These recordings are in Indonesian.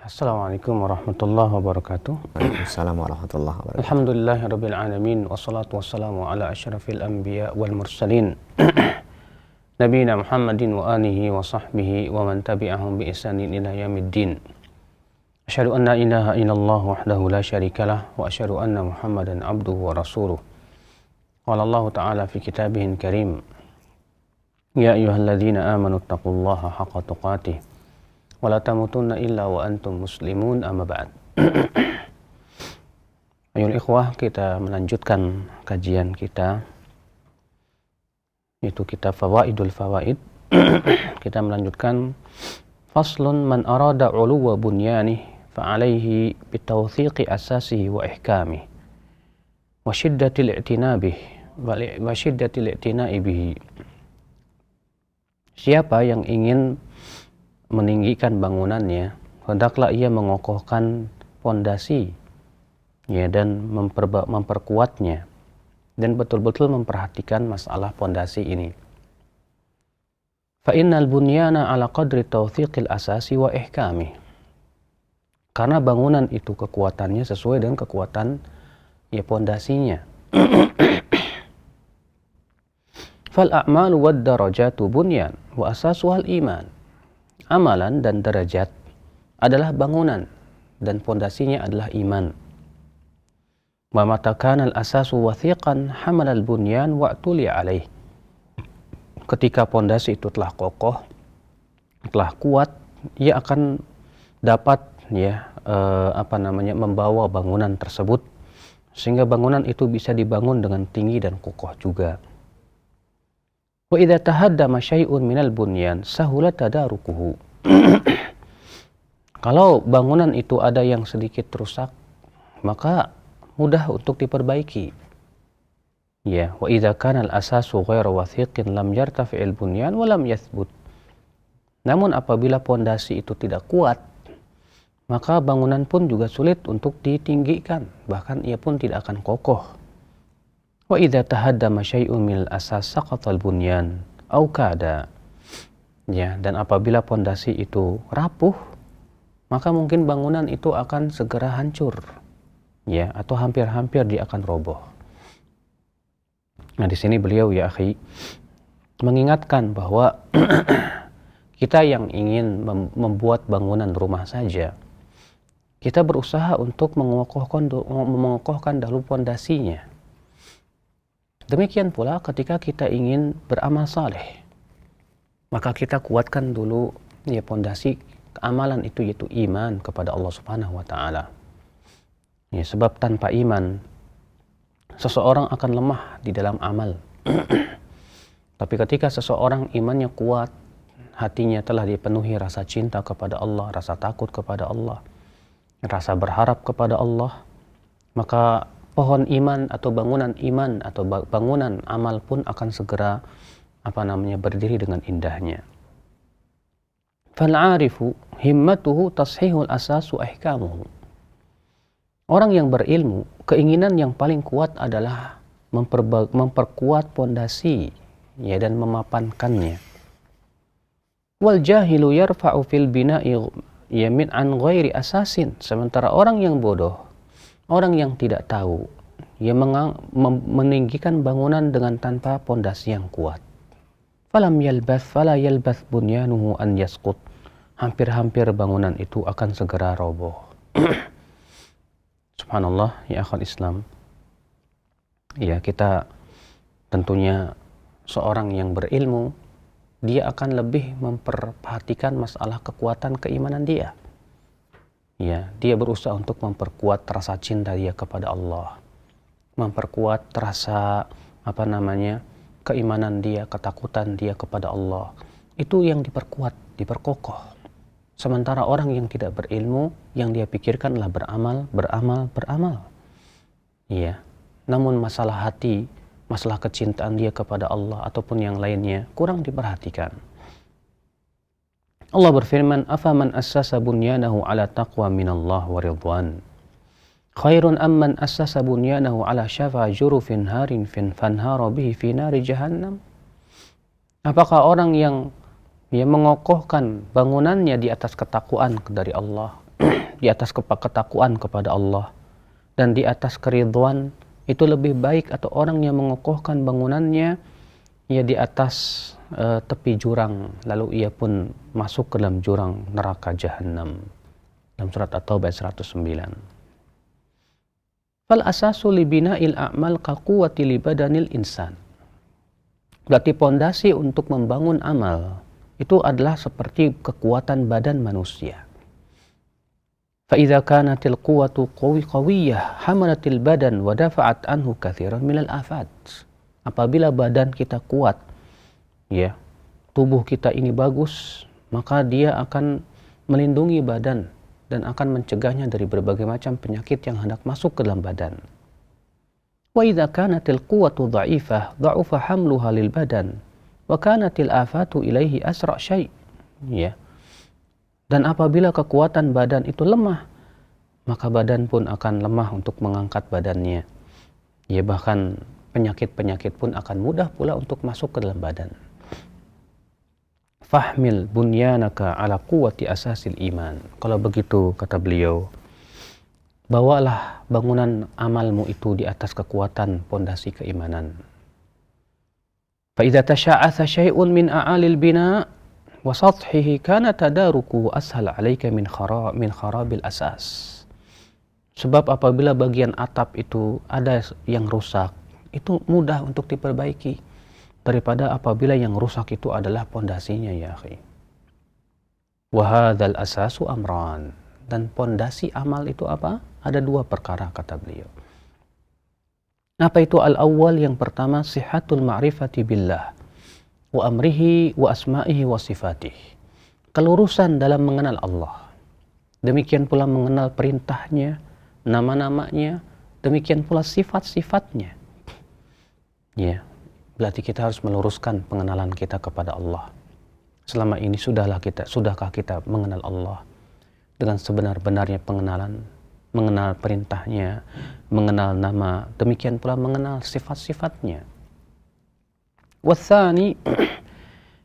Assalamualaikum warahmatullahi wabarakatuh. Waalaikumsalam warahmatullahi wabarakatuh. Alhamdulillahirabbil alamin wassalatu wassalamu ala asyrafil anbiya wal mursalin nabiyina Muhammadin wa alihi wa sahbihi wa man tabi'ahum bi ihsanin ila yaumiddin. Asyhadu an la ilaha illallah wahdahu la syarikalah wa asyhadu anna Muhammadan abduhu wa rasuluh. Qala Allah ta'ala fi kitabihil karim, ya ayyuhalladzina amanu taqullaha haqqa tuqatih wa la tamutunna illa wa antum muslimun, amma ba'd. Ayol ikhwah, kita melanjutkan kajian kita, yaitu kitab Fawaidul Fawaid. Kita melanjutkan faslun man arada uluwa bunyanih fa'alaihi bitawthiqi asasihi wa ihkamih wa shiddatil i'tinabih wa shiddatil i'tina'i bihi. Siapa yang ingin meninggikan bangunannya, hendaklah ia mengokohkan pondasi ya, dan memperkuatnya, dan betul-betul memperhatikan masalah pondasi ini. Fa innal bunyana ala qadri tawthiqil asasi wa ihkami. Karena bangunan itu kekuatannya sesuai dengan kekuatan ya pondasinya. Fal a'malu wad darajatu bunyan wa asasuhal iman. Amalan dan derajat adalah bangunan dan pondasinya adalah iman. Wa mata kana al-asasu wathiqan hamal al-bunyan wa tuli alaih. Ketika pondasi itu telah kokoh, telah kuat, ia akan dapat membawa bangunan tersebut sehingga bangunan itu bisa dibangun dengan tinggi dan kokoh juga. Wa idza tahaddama syai'un minal bunyan sahula tadarukuhu. Kalau bangunan itu ada yang sedikit rusak, maka mudah untuk diperbaiki. Ya, wa idza kana al-asasu ghairu wathiqin lam yartafi'il bunyan wa lam yathbut. Namun apabila pondasi itu tidak kuat, maka bangunan pun juga sulit untuk ditinggikan, bahkan ia pun tidak akan kokoh. Wa idza tahaddama syai'un minal asas saqata al-bunyan aw kada. Ya, dan apabila pondasi itu rapuh, maka mungkin bangunan itu akan segera hancur. Ya, atau hampir-hampir dia akan roboh. Nah, di sini beliau ya akhi mengingatkan bahwa kita yang ingin membuat bangunan rumah saja, kita berusaha untuk mengokohkan dahulu pondasinya. Demikian pula ketika kita ingin beramal saleh, maka kita kuatkan dulu ya pondasi amalan itu, yaitu iman kepada Allah Subhanahu wa taala. Ya, sebab tanpa iman seseorang akan lemah di dalam amal. Tapi ketika seseorang imannya kuat, hatinya telah dipenuhi rasa cinta kepada Allah, rasa takut kepada Allah, rasa berharap kepada Allah, maka pohon iman atau bangunan iman atau bangunan amal pun akan segera berdiri dengan indahnya. Fal-'arifu himmatuhu tashihul asasu ihkamuhu. Orang yang berilmu, keinginan yang paling kuat adalah memperkuat pondasi ya, dan memapankannya. Wal jahilu yarfa'u fil bina'i yamin an ghairi asasin. Sementara orang yang bodoh, orang yang tidak tahu, ia meninggikan bangunan dengan tanpa pondasi yang kuat. Fala yalbath bunyanuhu an yasqut. Hampir-hampir bangunan itu akan segera roboh. Subhanallah, ya akhwat Islam. Ya, kita tentunya seorang yang berilmu, dia akan lebih memperhatikan masalah kekuatan keimanan dia. Ya, dia berusaha untuk memperkuat rasa cinta dia kepada Allah, memperkuat rasa keimanan dia, ketakutan dia kepada Allah. Itu yang diperkuat, diperkokoh. Sementara orang yang tidak berilmu, yang dia pikirkan adalah beramal. Iya. Namun masalah hati, masalah kecintaan dia kepada Allah ataupun yang lainnya kurang diperhatikan. Allah berfirman, afaman assasa bunyanahu ala taqwa minallah wa ridwan khairun amman assasa bunyanahu ala syafa jurufin harin fanhara bihi fi nari jahannam. Apakah orang yang mengokohkan bangunannya di atas ketakwaan dari Allah di atas ketakwaan kepada Allah dan di atas keridhaan itu lebih baik atau orang yang mengokohkan bangunannya ia di atas tepi jurang lalu ia pun masuk ke dalam jurang neraka jahanam. Dalam surat At-Taubah 109. Fal asasu li bina'il a'mal ka quwwati li badanil insan. Berarti pondasi untuk membangun amal itu adalah seperti kekuatan badan manusia. Fa idza kanatil quwwatu qawiyyah hamalatil badan wa dafa'at anhu katsiran minal afat. Apabila badan kita kuat, ya, tubuh kita ini bagus, maka dia akan melindungi badan dan akan mencegahnya dari berbagai macam penyakit yang hendak masuk ke dalam badan. Wa idza kanatil quwwatu dha'ifah dha'ufa hamluha lil badan wa kanatil afatu ilaihi asra' syai'. Ya. Dan apabila kekuatan badan itu lemah, maka badan pun akan lemah untuk mengangkat badannya. Ya, bahkan penyakit-penyakit pun akan mudah pula untuk masuk ke dalam badan. Fahmil bunyanaka ala quwwati asasil iman. Kalau begitu, kata beliau, bawalah bangunan amalmu itu di atas kekuatan pondasi keimanan. Fa idza tasha'atha syai'un min a'alil bina' wa sathihi kana tadaruku ashal 'alaika min kharabil asas. Sebab apabila bagian atap itu ada yang rusak, itu mudah untuk diperbaiki daripada apabila yang rusak itu adalah pondasinya, ya akhi. Wa hadzal asasu amran. Dan pondasi amal itu apa? Ada dua perkara, kata beliau. Apa itu? Al-awwal, yang pertama, sihatul ma'rifati billah wa amrihi wa asma'ihi wa sifatih. Kelurusan dalam mengenal Allah. Demikian pula mengenal perintahnya, nama-namanya, demikian pula sifat-sifatnya. Ya, berarti kita harus meluruskan pengenalan kita kepada Allah. Selama ini sudahkah kita mengenal Allah dengan sebenar-benarnya pengenalan, mengenal perintahnya, mengenal nama, demikian pula mengenal sifat-sifatnya. Watsani,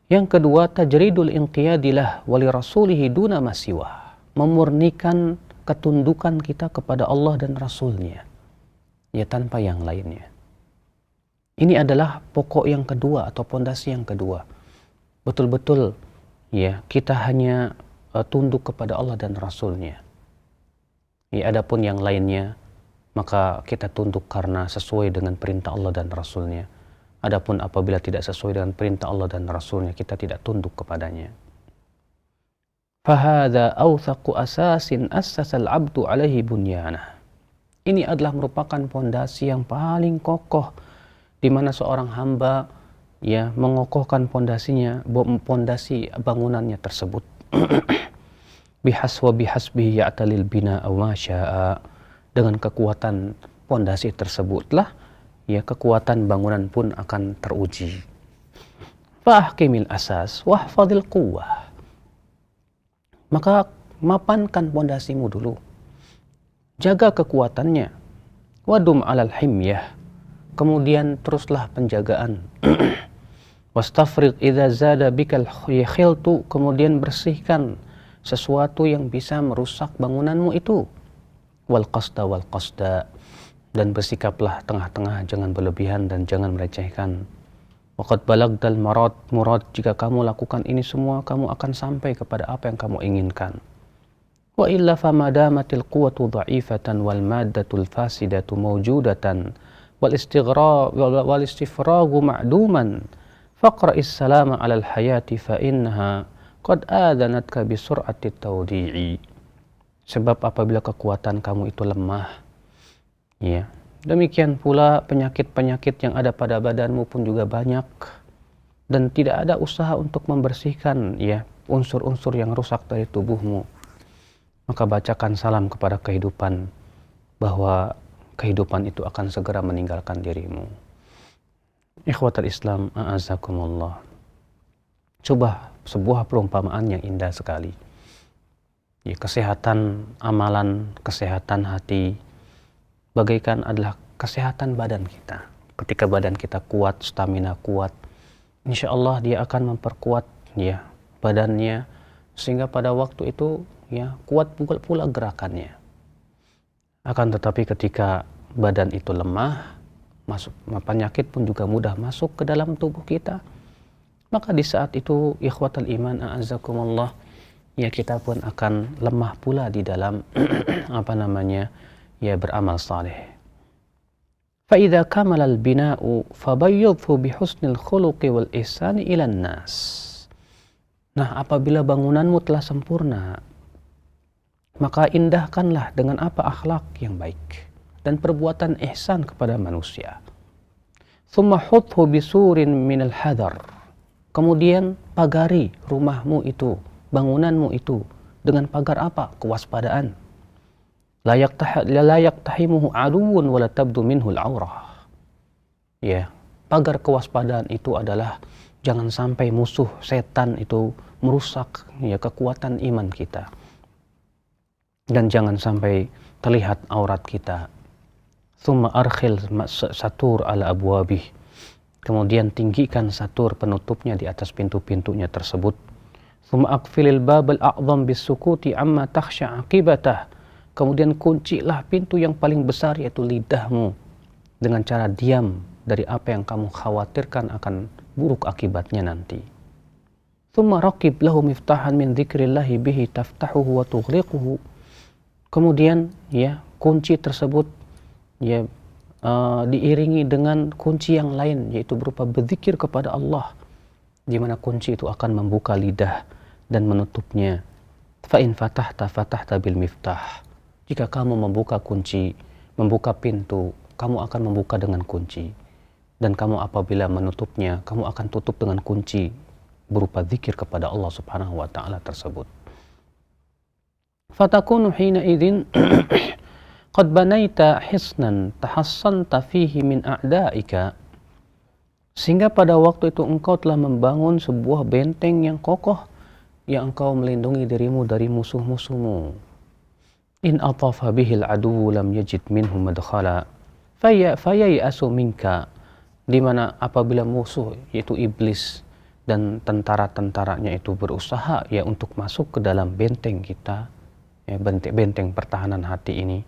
yang kedua, tajridul inqiyadilah wali rasulihi duna masiwah. Memurnikan ketundukan kita kepada Allah dan Rasulnya, ya, tanpa yang lainnya. Ini adalah pokok yang kedua atau pondasi yang kedua. Betul-betul, ya, kita hanya tunduk kepada Allah dan Rasulnya. Ya, adapun yang lainnya, maka kita tunduk karena sesuai dengan perintah Allah dan Rasulnya. Adapun apabila tidak sesuai dengan perintah Allah dan Rasulnya, kita tidak tunduk kepadanya. Fahadha awthaqu asasin assasal abdu alaihi bunyanah. Ini adalah merupakan pondasi yang paling kokoh di mana seorang hamba, ya, mengokohkan pondasinya, pondasi bangunannya tersebut. Bihasbihi ya'talil bina aw ma syaa. Dengan kekuatan pondasi tersebutlah, ya, kekuatan bangunan pun akan teruji. Fahkimil asas wahfadil quwwah. Maka mapankan pondasimu dulu. Jaga kekuatannya. Wadum alal himyah. Kemudian teruslah penjagaan. Wastafriq idza zada bikal khiltu. Kemudian bersihkan sesuatu yang bisa merusak bangunanmu itu. Wal qasda. Dan bersikaplah tengah-tengah, jangan berlebihan dan jangan melecehkan. Waqad balagdal murad, jika kamu lakukan ini semua, kamu akan sampai kepada apa yang kamu inginkan. Wa illa famadamatil quwwatu dha'ifatan wal maddatul fasidatu mawjudatan wal istifragu ma'duman faqra'is salama 'alal hayati fa innaha qad adanatka bi sur'ati tawdi'i. Sebab apabila kekuatan kamu itu lemah, ya, demikian pula penyakit-penyakit yang ada pada badanmu pun juga banyak dan tidak ada usaha untuk membersihkan, ya, unsur-unsur yang rusak dari tubuhmu. Maka bacakan salam kepada kehidupan bahwa kehidupan itu akan segera meninggalkan dirimu. Ikhwatal Islam, a'azakumullah. Coba sebuah perumpamaan yang indah sekali. Ya, kesehatan amalan, kesehatan hati bagaikan adalah kesehatan badan kita. Ketika badan kita kuat, stamina kuat, insya Allah dia akan memperkuat, ya, badannya, sehingga pada waktu itu, ya kuat pula gerakannya. Akan tetapi ketika badan itu lemah, penyakit pun juga mudah masuk ke dalam tubuh kita. Maka di saat itu ikhwatal iman a'azzakumullah, ya kita pun akan lemah pula di dalam ya beramal saleh. Fa idza kamala al-bina'u fabayyidhu bihusnil khuluqi wal ihsani ilan nas. Nah, apabila bangunanmu telah sempurna, maka indahkanlah dengan apa akhlak yang baik dan perbuatan ihsan kepada manusia. Thumma huthu bisurin minal hadar. Kemudian pagari rumahmu itu, bangunanmu itu dengan pagar apa? Kewaspadaan. La yaktahimuhu aduwwun wa la tabdu minhu al-aurah. Ya, pagar kewaspadaan itu adalah jangan sampai musuh setan itu merusak ya kekuatan iman kita. Dan jangan sampai terlihat aurat kita. Thumma arkhil satur ala abwabih. Kemudian tinggikan satur penutupnya di atas pintu-pintunya tersebut. Thumma aqfilil babal a'zam bisukuti amma takhsha aqibatah. Kemudian kuncilah pintu yang paling besar, yaitu lidahmu, dengan cara diam dari apa yang kamu khawatirkan akan buruk akibatnya nanti. Thumma raqib lahu miftahan min dzikrillahi bihi taftahuhu wa tughliquhu. Kemudian ya kunci tersebut ya diiringi dengan kunci yang lain, yaitu berupa berzikir kepada Allah, di mana kunci itu akan membuka lidah dan menutupnya. Fa in fatahta bil miftah. Jika kamu membuka kunci, membuka pintu, kamu akan membuka dengan kunci. Dan kamu apabila menutupnya, kamu akan tutup dengan kunci berupa zikir kepada Allah Subhanahu wa taala tersebut. Fatakunu hina idzin qad banaita hisnan tahassanta fihi min a'daika. Sehingga pada waktu itu engkau telah membangun sebuah benteng yang kokoh yang engkau melindungi dirimu dari musuh-musuhmu. In atafa bihil aduwwu lam yajid minhu madkhala fayayasu minka. Di mana apabila musuh yaitu iblis dan tentara-tentaranya itu berusaha ya untuk masuk ke dalam benteng kita, ya benteng pertahanan hati ini,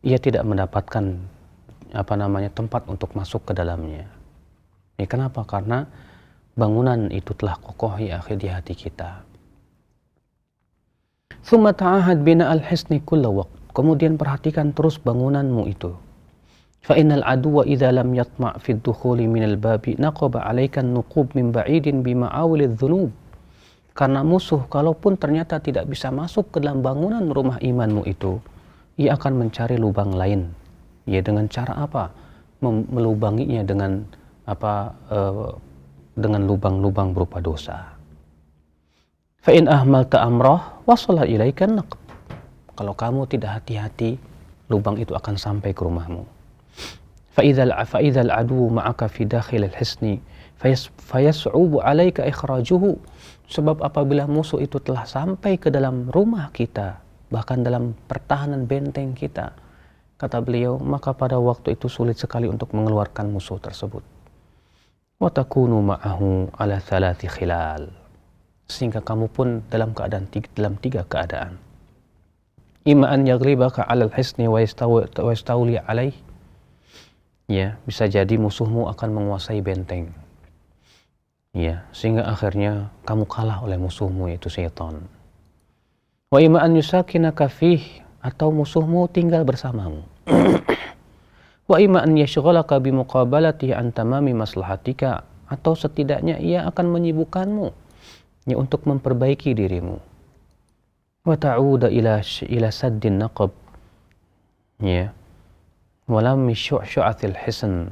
ia tidak mendapatkan tempat untuk masuk ke dalamnya. Ya, kenapa? Karena bangunan itu telah kokoh ya akhir di hati kita. Tsumma ta'ahad bina al-hisni kulla waqt. Kemudian perhatikan terus bangunanmu itu. Fa innal aduwa idza lam yatma' fi ad-dukhuli min al-babi naqaba 'alaika an-nuqub min ba'idin bima'awil adh-dhunub. Karena musuh kalaupun ternyata tidak bisa masuk ke dalam bangunan rumah imanmu itu, ia akan mencari lubang lain. Ya, dengan cara apa? Melubanginya dengan dengan lubang-lubang berupa dosa. Fa in ahmalta amrah wasala ilaika naqb. Kalau kamu tidak hati-hati, lubang itu akan sampai ke rumahmu. Fa idzal adu ma'aka fi dakhil al-hisni fayas'ubu 'alaika ikhrajuhu. Sebab apabila musuh itu telah sampai ke dalam rumah kita, bahkan dalam pertahanan benteng kita, kata beliau, maka pada waktu itu sulit sekali untuk mengeluarkan musuh tersebut. Wa takunu ma'ahu 'ala thalathi khilal. Sehingga kamu pun dalam tiga keadaan. Imma an yaghlibaka 'alal hisni wa yastawli 'alaih. Ya, bisa jadi musuhmu akan menguasai benteng. Ya, sehingga akhirnya kamu kalah oleh musuhmu, yaitu syaitan. Wa imma an yusakinaka fih, atau musuhmu tinggal bersamamu. Wa imma an yashghalaka bi muqabalatihi an tamami maslahatika, atau setidaknya ia akan menyibukkanmu ya untuk memperbaiki dirimu. Wa ta'uda ila saddin naqab, ya, walam syu'athil hisn,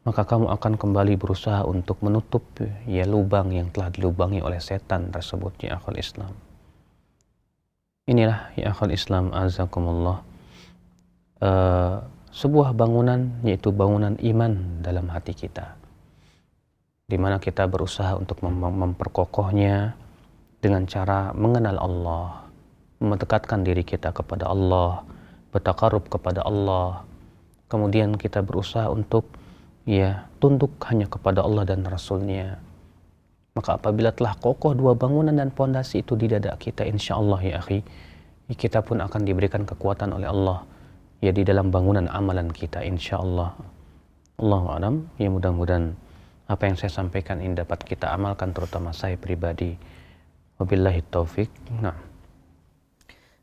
maka kamu akan kembali berusaha untuk menutup ya lubang yang telah dilubangi oleh setan tersebut, ya akhul Islam. Inilah ya akhul Islam azakumullah, sebuah bangunan, yaitu bangunan iman dalam hati kita, di mana kita berusaha untuk memperkokohnya dengan cara mengenal Allah, mendekatkan diri kita kepada Allah, bertakarub kepada Allah. Kemudian kita berusaha untuk ya tunduk hanya kepada Allah dan Rasul-Nya. Maka apabila telah kokoh dua bangunan dan pondasi itu di dada kita, insya Allah ya akhi, kita pun akan diberikan kekuatan oleh Allah ya di dalam bangunan amalan kita insyaallah. Allahu a'lam. Ya mudah-mudahan apa yang saya sampaikan ini dapat kita amalkan, terutama saya pribadi. Wabillahi taufik. Nah,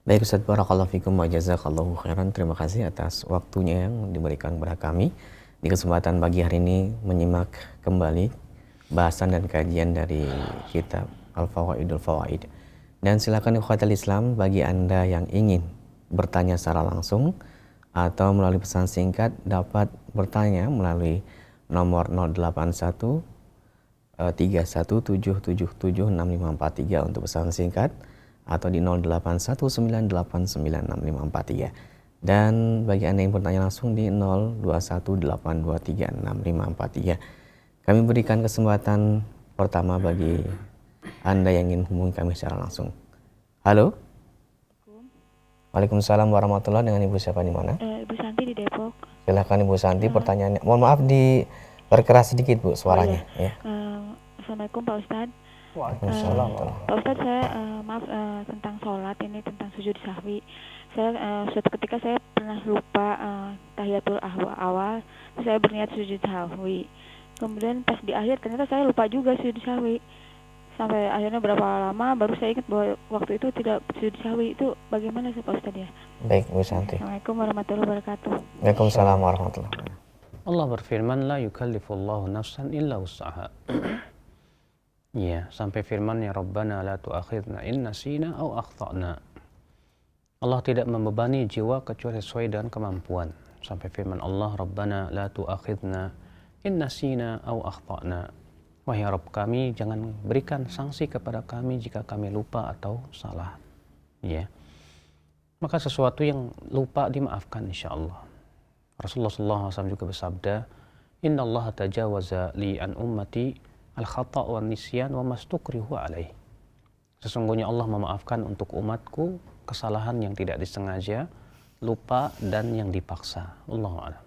Baik Ustaz, barakallahu fikum wa jazakallahu khairan. Terima kasih atas waktunya yang diberikan kepada kami di kesempatan pagi hari ini menyimak kembali bahasan dan kajian dari kitab Al-Fawaidul Fawaid. Dan silakan ikhwatal Islam, bagi Anda yang ingin bertanya secara langsung atau melalui pesan singkat dapat bertanya melalui nomor 081 317776543 untuk pesan singkat, atau di 0819896543. Dan bagi Anda yang bertanya langsung di 0218236543. Kami berikan kesempatan pertama bagi Anda yang ingin hubungi kami secara langsung. Halo? Waalaikumsalam warahmatullahi. Dengan Ibu siapa di mana? Ibu Santi di Depok. Silakan Ibu Santi, pertanyaannya. Mohon maaf diperkeras sedikit Bu suaranya. Oh, iya. Ya. Assalamualaikum Pak Ustadz. Waalaikumsalam. Pak Ustadz, saya maaf tentang sholat ini, tentang sujud sahwi. Saya suatu ketika saya pernah lupa tahiyatul awal, saya berniat sujud sahwi. Kemudian pas di akhir ternyata saya lupa juga sujud sahwi. Sampai akhirnya berapa lama baru saya ingat bahwa waktu itu tidak sujud sahwi. Itu bagaimana sih Pak Ustadz ya? Baik Bu Santi. Assalamualaikum warahmatullahi wabarakatuh. Waalaikumsalam warahmatullahi wabarakatuh. Allah berfirman, la yukallifullahu nafsan illa wus'aha. Ya, sampai firman-Nya Rabbana la tu'akhidna in nasina aw akhtana. Allah tidak membebani jiwa kecuali sesuai dengan kemampuan. Sampai firman Allah, Rabbana la tu'akhidna in nasina aw akhtana. Wahai Rabb kami, jangan berikan sanksi kepada kami jika kami lupa atau salah. Ya. Maka sesuatu yang lupa dimaafkan insyaallah. Rasulullah SAW juga bersabda, Inna Allah tajawaza li an ummati al-khata' wa nisyan wa mastukrihu alaih. Sesungguhnya Allah memaafkan untuk umatku kesalahan yang tidak disengaja, lupa, dan yang dipaksa. Allahu a'lam.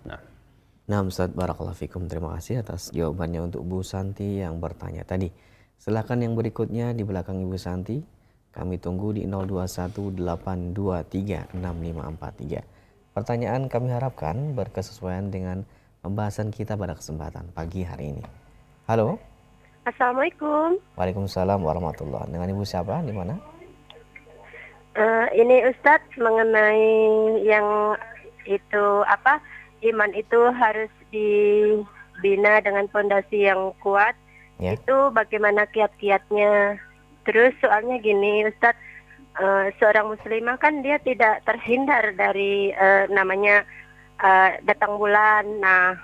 Nah Ustaz, barakallahu fikum. Terima kasih atas jawabannya untuk Bu Santi yang bertanya tadi. Silakan yang berikutnya di belakang Ibu Santi. Kami tunggu di 0218236543. Pertanyaan kami harapkan berkesesuaian dengan pembahasan kita pada kesempatan pagi hari ini. Halo? Assalamualaikum. Waalaikumsalam warahmatullahi. Dengan Ibu siapa? Di mana? Ini Ustadz mengenai yang itu apa? Iman itu harus dibina dengan fondasi yang kuat. Ya. Itu bagaimana kiat-kiatnya? Terus soalnya gini Ustadz, seorang muslimah kan dia tidak terhindar dari namanya datang bulan. Nah,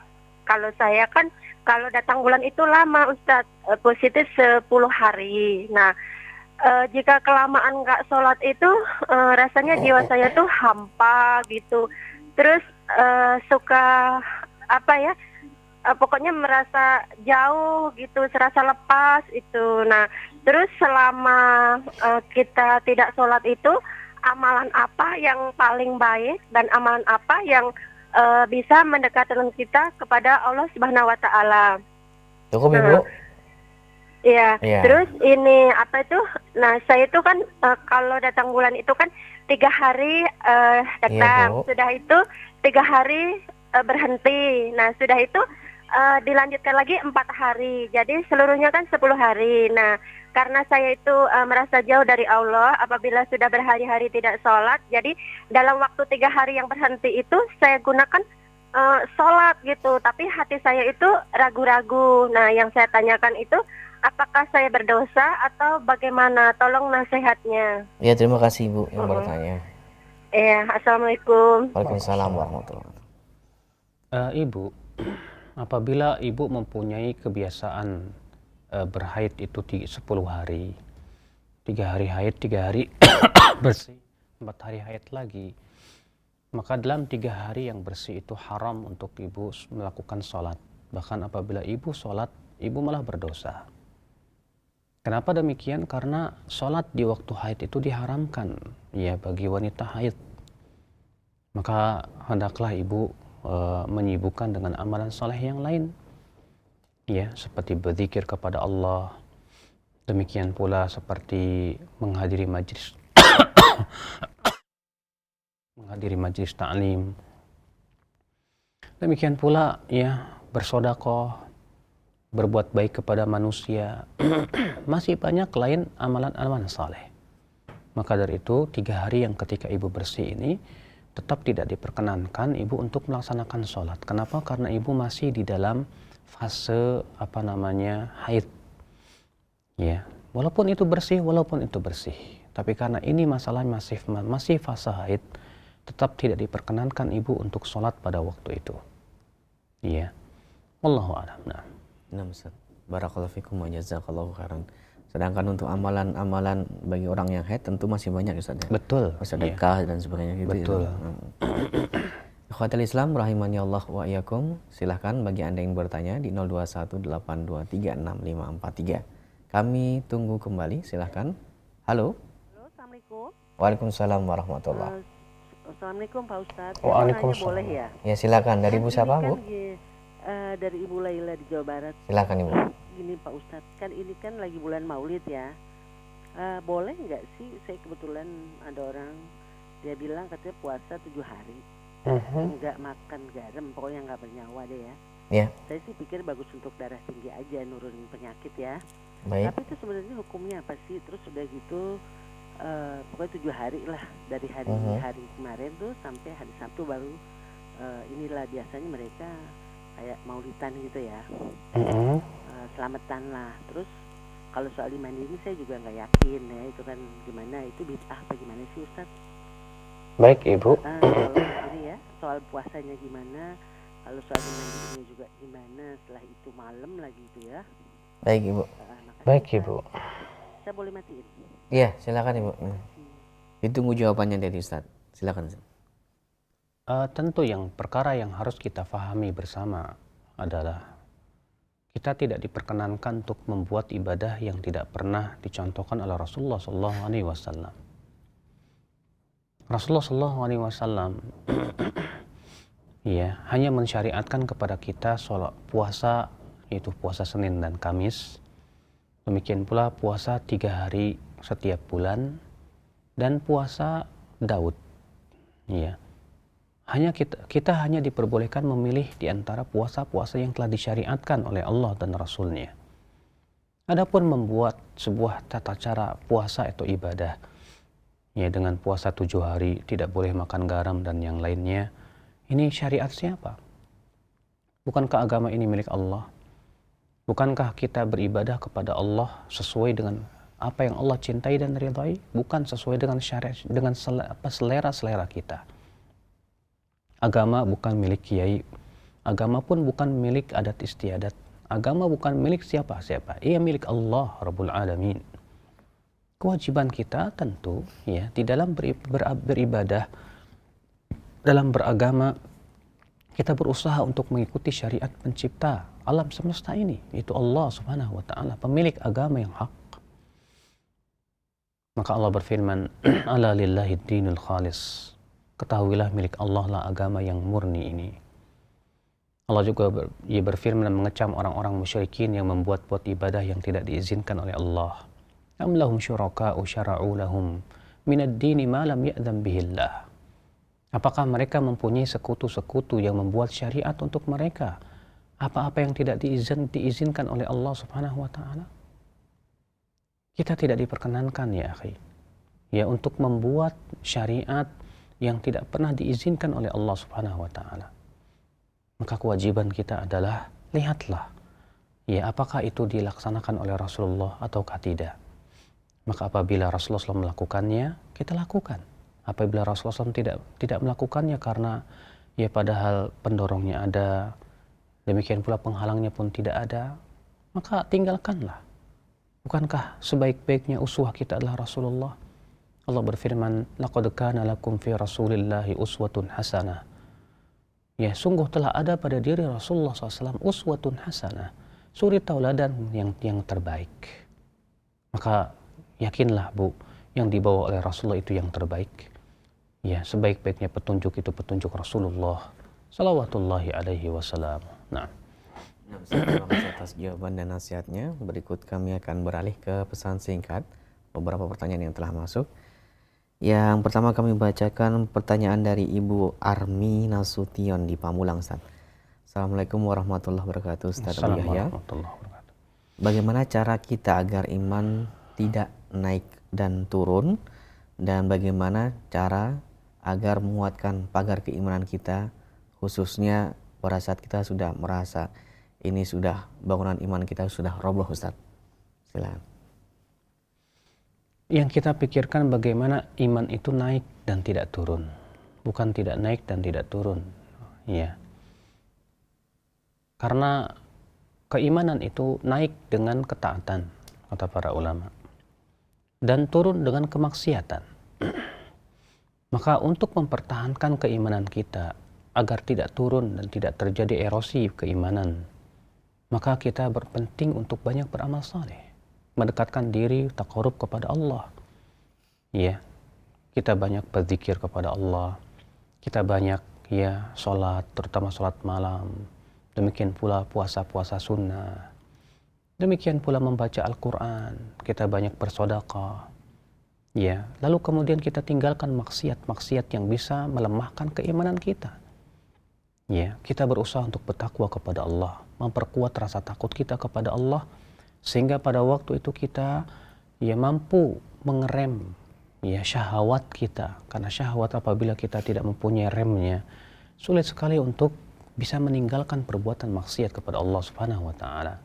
kalau saya kan kalau datang bulan itu lama Ustadz, positif 10 hari. Nah, jika kelamaan nggak sholat itu rasanya jiwa saya tuh hampa gitu. Terus suka apa ya, pokoknya merasa jauh gitu, serasa lepas itu. Nah, terus selama kita tidak sholat itu, amalan apa yang paling baik dan amalan apa yang bisa mendekatkan kita kepada Allah Subhanahu wa taala. Cukup Ibu? Iya. Iya. Terus ini apa itu? Nah, saya itu kan kalau datang bulan itu kan 3 hari datang. Bu. Sudah itu 3 hari berhenti. Nah, sudah itu dilanjutkan lagi 4 hari. Jadi seluruhnya kan 10 hari. Nah, karena saya itu merasa jauh dari Allah apabila sudah berhari-hari tidak sholat. Jadi dalam waktu 3 hari yang berhenti itu saya gunakan sholat gitu. Tapi hati saya itu ragu-ragu. Nah, yang saya tanyakan itu apakah saya berdosa atau bagaimana? Tolong nasihatnya. Ya, terima kasih Ibu yang bertanya. Iya, assalamualaikum. Waalaikumsalam warahmatullahi wabarakatuh. Ibu, apabila Ibu mempunyai kebiasaan berhaid itu 10 hari, 3 hari haid, 3 hari bersih, 4 hari haid lagi, maka dalam 3 hari yang bersih itu haram untuk Ibu melakukan sholat. Bahkan apabila Ibu sholat, Ibu malah berdosa. Kenapa demikian? Karena sholat di waktu haid itu diharamkan ya bagi wanita haid. Maka hendaklah Ibu menyibukkan dengan amalan soleh yang lain. Ya, seperti berzikir kepada Allah. Demikian pula seperti menghadiri majlis menghadiri majelis ta'lim. Demikian pula ya bersedekah, berbuat baik kepada manusia. Masih banyak lain amalan-amalan saleh. Maka dari itu 3 hari yang ketika ibu bersih ini tetap tidak diperkenankan ibu untuk melaksanakan sholat. Kenapa? Karena ibu masih di dalam fase haid. Ya, walaupun itu bersih, tapi karena ini masalah masih fase haid, tetap tidak diperkenankan ibu untuk sholat pada waktu itu. Iya, wallahu a'lam. Nah, Ustaz. Barakallahu fikum wa jazakallahu khairan. Sedangkan untuk amalan-amalan bagi orang yang haid tentu masih banyak Ustaz ya. Betul. Sedekah dan sebagainya gitu. Betul. Ya. Ikhwatul Islam rahimani Allah wa iyyakum. Silahkan bagi Anda yang bertanya di 0218236543. Kami tunggu kembali, silahkan. Halo. Halo, Assalamualaikum. Waalaikumsalam warahmatullahi. Assalamualaikum Pak Ustadz. Waalaikumsalam. Saya mau nanya boleh ya? Ya silakan. Dari Ibu siapa, Bu? Dari Ibu Laila di Jawa Barat. Silakan Ibu. Gini Pak Ustadz, kan ini kan lagi bulan Maulid ya. Boleh nggak sih, saya kebetulan ada orang dia bilang katanya puasa 7 hari, nggak makan garam, pokoknya nggak bernyawa deh ya. Ya. Saya sih pikir bagus untuk darah tinggi aja, nurunin penyakit ya. Baik. Tapi itu sebenarnya hukumnya apa sih? Terus udah gitu pokoknya 7 hari lah, dari hari kemarin tuh sampai hari Sabtu baru inilah biasanya mereka kayak maulidan gitu ya. Selamatan lah. Terus kalau soal iman ini saya juga nggak yakin ya, itu kan gimana, itu bid'ah apa gimana sih Ustaz? Baik Ibu. Kalau ini ya soal puasanya gimana, kalau soal iman ini juga gimana, setelah itu malam lagi itu ya. Baik Ibu. Baik Ibu. Saya boleh matiin? Iya, silakan Ibu. Ditunggu jawabannya dari Ustaz. Silakan. Tentu perkara yang harus kita fahami bersama adalah kita tidak diperkenankan untuk membuat ibadah yang tidak pernah dicontohkan oleh Rasulullah SAW. Rasulullah SAW ya hanya mensyariatkan kepada kita sholat puasa, yaitu puasa Senin dan Kamis. Demikian pula puasa 3 hari setiap bulan dan puasa Daud. Ya. Hanya kita hanya diperbolehkan memilih di antara puasa-puasa yang telah disyariatkan oleh Allah dan Rasul-Nya. Adapun membuat sebuah tata cara puasa atau ibadah, ya dengan puasa 7 hari, tidak boleh makan garam dan yang lainnya, ini syariat siapa? Bukankah agama ini milik Allah? Bukankah kita beribadah kepada Allah sesuai dengan apa yang Allah cintai dan ridhai? Bukan sesuai dengan syariat, dengan selera-selera kita. Agama bukan milik kiai, agama pun bukan milik adat istiadat, agama bukan milik siapa-siapa, ia milik Allah Rabbul Alamin. Kewajiban kita tentu ya di dalam beribadah, dalam beragama, kita berusaha untuk mengikuti syariat pencipta alam semesta ini, yaitu Allah Subhanahu wa taala, pemilik agama yang hak. Maka Allah berfirman, "Ala lillahi dinul khalis." Ketahuilah milik Allah lah agama yang murni ini. Allah juga berfirman mengecam orang-orang musyrikin yang membuat-buat ibadah yang tidak diizinkan oleh Allah. Am lahum syuraka'u syara'u lahum minad dini ma lam ya'dzan bihillah. Apakah mereka mempunyai sekutu-sekutu yang membuat syariat untuk mereka? Apa-apa yang tidak diizinkan oleh Allah Subhanahu wa taala? Kita tidak diperkenankan ya akhi, ya untuk membuat syariat yang tidak pernah diizinkan oleh Allah Subhanahu wa taala. Maka kewajiban kita adalah lihatlah ya apakah itu dilaksanakan oleh Rasulullah ataukah tidak. Maka apabila Rasulullah SAW melakukannya, kita lakukan. Apabila Rasulullah SAW tidak melakukannya karena ya padahal pendorongnya ada, demikian pula penghalangnya pun tidak ada, maka tinggalkanlah. Bukankah sebaik-baiknya uswah kita adalah Rasulullah? Allah berfirman, "Laqad kana lakum fi Rasulillahi uswatun hasanah." Ya, sungguh telah ada pada diri Rasulullah SAW uswatun hasanah, suri tauladan yang terbaik. Maka yakinlah Bu, yang dibawa oleh Rasulullah itu yang terbaik. Ya, sebaik-baiknya petunjuk itu petunjuk Rasulullah salawatullahi alaihi wasallam. Nah, terima kasih atas jawaban dan nasihatnya. Berikut kami akan beralih ke pesan singkat, beberapa pertanyaan yang telah masuk. Yang pertama kami bacakan pertanyaan dari Ibu Armi Nasution di Pamulang, Ustaz. Assalamualaikum warahmatullahi wabarakatuh, Ustaz Abu Assalamualaikum Yahya. warahmatullahi wabarakatuh. Bagaimana cara kita agar iman tidak naik dan turun, dan bagaimana cara agar menguatkan pagar keimanan kita, khususnya pada saat kita sudah merasa ini sudah bangunan iman kita sudah roboh, Ustaz. Silakan. Yang kita pikirkan bagaimana iman itu naik dan tidak turun, bukan tidak naik dan tidak turun, ya. Karena keimanan itu naik dengan ketaatan, kata para ulama, dan turun dengan kemaksiatan. Maka untuk mempertahankan keimanan kita agar tidak turun dan tidak terjadi erosi keimanan, maka kita berpenting untuk banyak beramal saleh, mendekatkan diri taqarrub kepada Allah. Ya, kita banyak berzikir kepada Allah, kita banyak ya sholat, terutama sholat malam, demikian pula puasa-puasa sunnah, demikian pula membaca Al-Quran, kita banyak bersedekah. Ya, lalu kemudian kita tinggalkan maksiat-maksiat yang bisa melemahkan keimanan kita. Ya, kita berusaha untuk bertakwa kepada Allah, memperkuat rasa takut kita kepada Allah, sehingga pada waktu itu kita ya mampu mengerem ya syahwat kita, karena syahwat apabila kita tidak mempunyai remnya, sulit sekali untuk bisa meninggalkan perbuatan maksiat kepada Allah Subhanahu wa taala.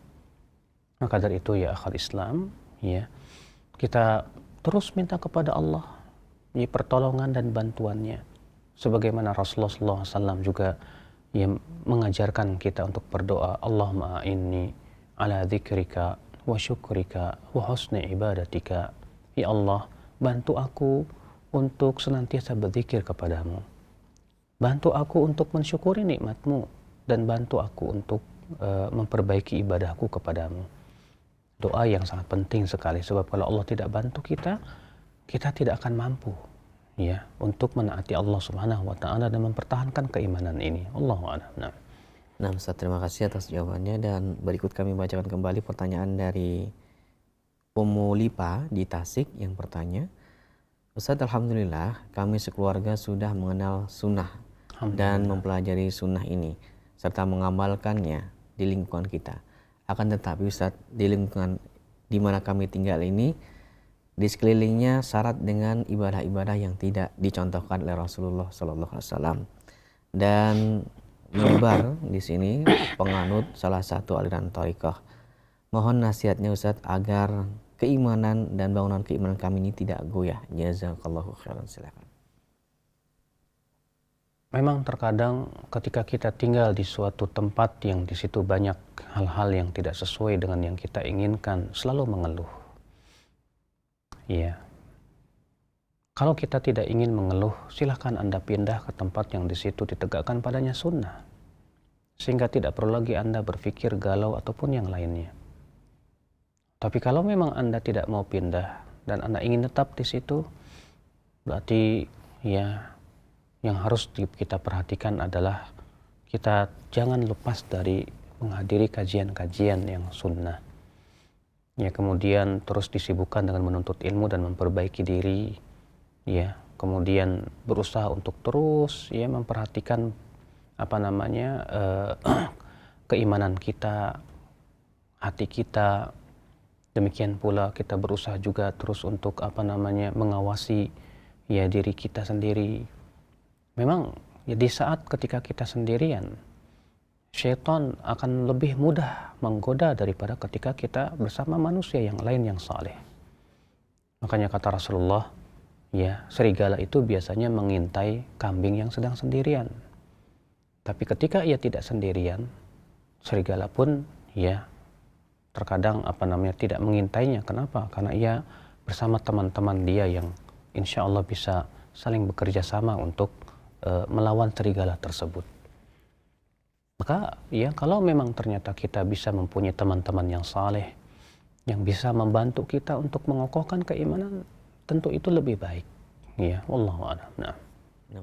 Maka dari itu ya akhal Islam, ya, kita terus minta kepada Allah ya pertolongan dan bantuannya, sebagaimana Rasulullah SAW juga yang mengajarkan kita untuk berdoa, Allahumma inni ala dzikrika wa syukrika wa husni ibadatika. Ya Allah, bantu aku untuk senantiasa berzikir kepadamu, bantu aku untuk mensyukuri nikmatmu, dan bantu aku untuk memperbaiki ibadahku kepadamu. Doa yang sangat penting sekali, sebab kalau Allah tidak bantu kita, kita tidak akan mampu ya untuk menaati Allah Subhanahu wa taala dan mempertahankan keimanan ini. Allahu a'lam. Nah, Ustaz, terima kasih atas jawabannya, dan berikut kami bacakan kembali pertanyaan dari Ummu Lipa di Tasik yang bertanya, Ustaz, alhamdulillah kami sekeluarga sudah mengenal sunnah dan mempelajari sunnah ini serta mengamalkannya di lingkungan kita. Akan tetapi Ustaz, di lingkungan di mana kami tinggal ini, di sekelilingnya syarat dengan ibadah-ibadah yang tidak dicontohkan oleh Rasulullah SAW, dan menyebar di sini penganut salah satu aliran thariqah. Mohon nasihatnya Ustaz agar keimanan dan bangunan keimanan kami ini tidak goyah. Jazakallahu khairan. Silakan. Memang terkadang ketika kita tinggal di suatu tempat yang di situ banyak hal-hal yang tidak sesuai dengan yang kita inginkan, selalu mengeluh. Iya. Kalau kita tidak ingin mengeluh, silahkan Anda pindah ke tempat yang di situ ditegakkan padanya sunnah, sehingga tidak perlu lagi Anda berpikir galau ataupun yang lainnya. Tapi kalau memang Anda tidak mau pindah dan Anda ingin tetap di situ, berarti ya yang harus kita perhatikan adalah kita jangan lepas dari menghadiri kajian-kajian yang sunnah. Ya, kemudian terus disibukkan dengan menuntut ilmu dan memperbaiki diri, ya, kemudian berusaha untuk terus ya memperhatikan keimanan kita, hati kita. Demikian pula kita berusaha juga terus untuk mengawasi ya diri kita sendiri. Memang ya di saat ketika kita sendirian, syaitan akan lebih mudah menggoda daripada ketika kita bersama manusia yang lain yang saleh. Makanya kata Rasulullah, ya, serigala itu biasanya mengintai kambing yang sedang sendirian. Tapi ketika ia tidak sendirian, serigala pun ya terkadang tidak mengintainya. Kenapa? Karena ia bersama teman-teman dia yang insya Allah bisa saling bekerja sama untuk melawan serigala tersebut. Maka ya kalau memang ternyata kita bisa mempunyai teman-teman yang saleh, yang bisa membantu kita untuk mengokohkan keimanan, tentu itu lebih baik. Ya, wallahu a'lam. Nah,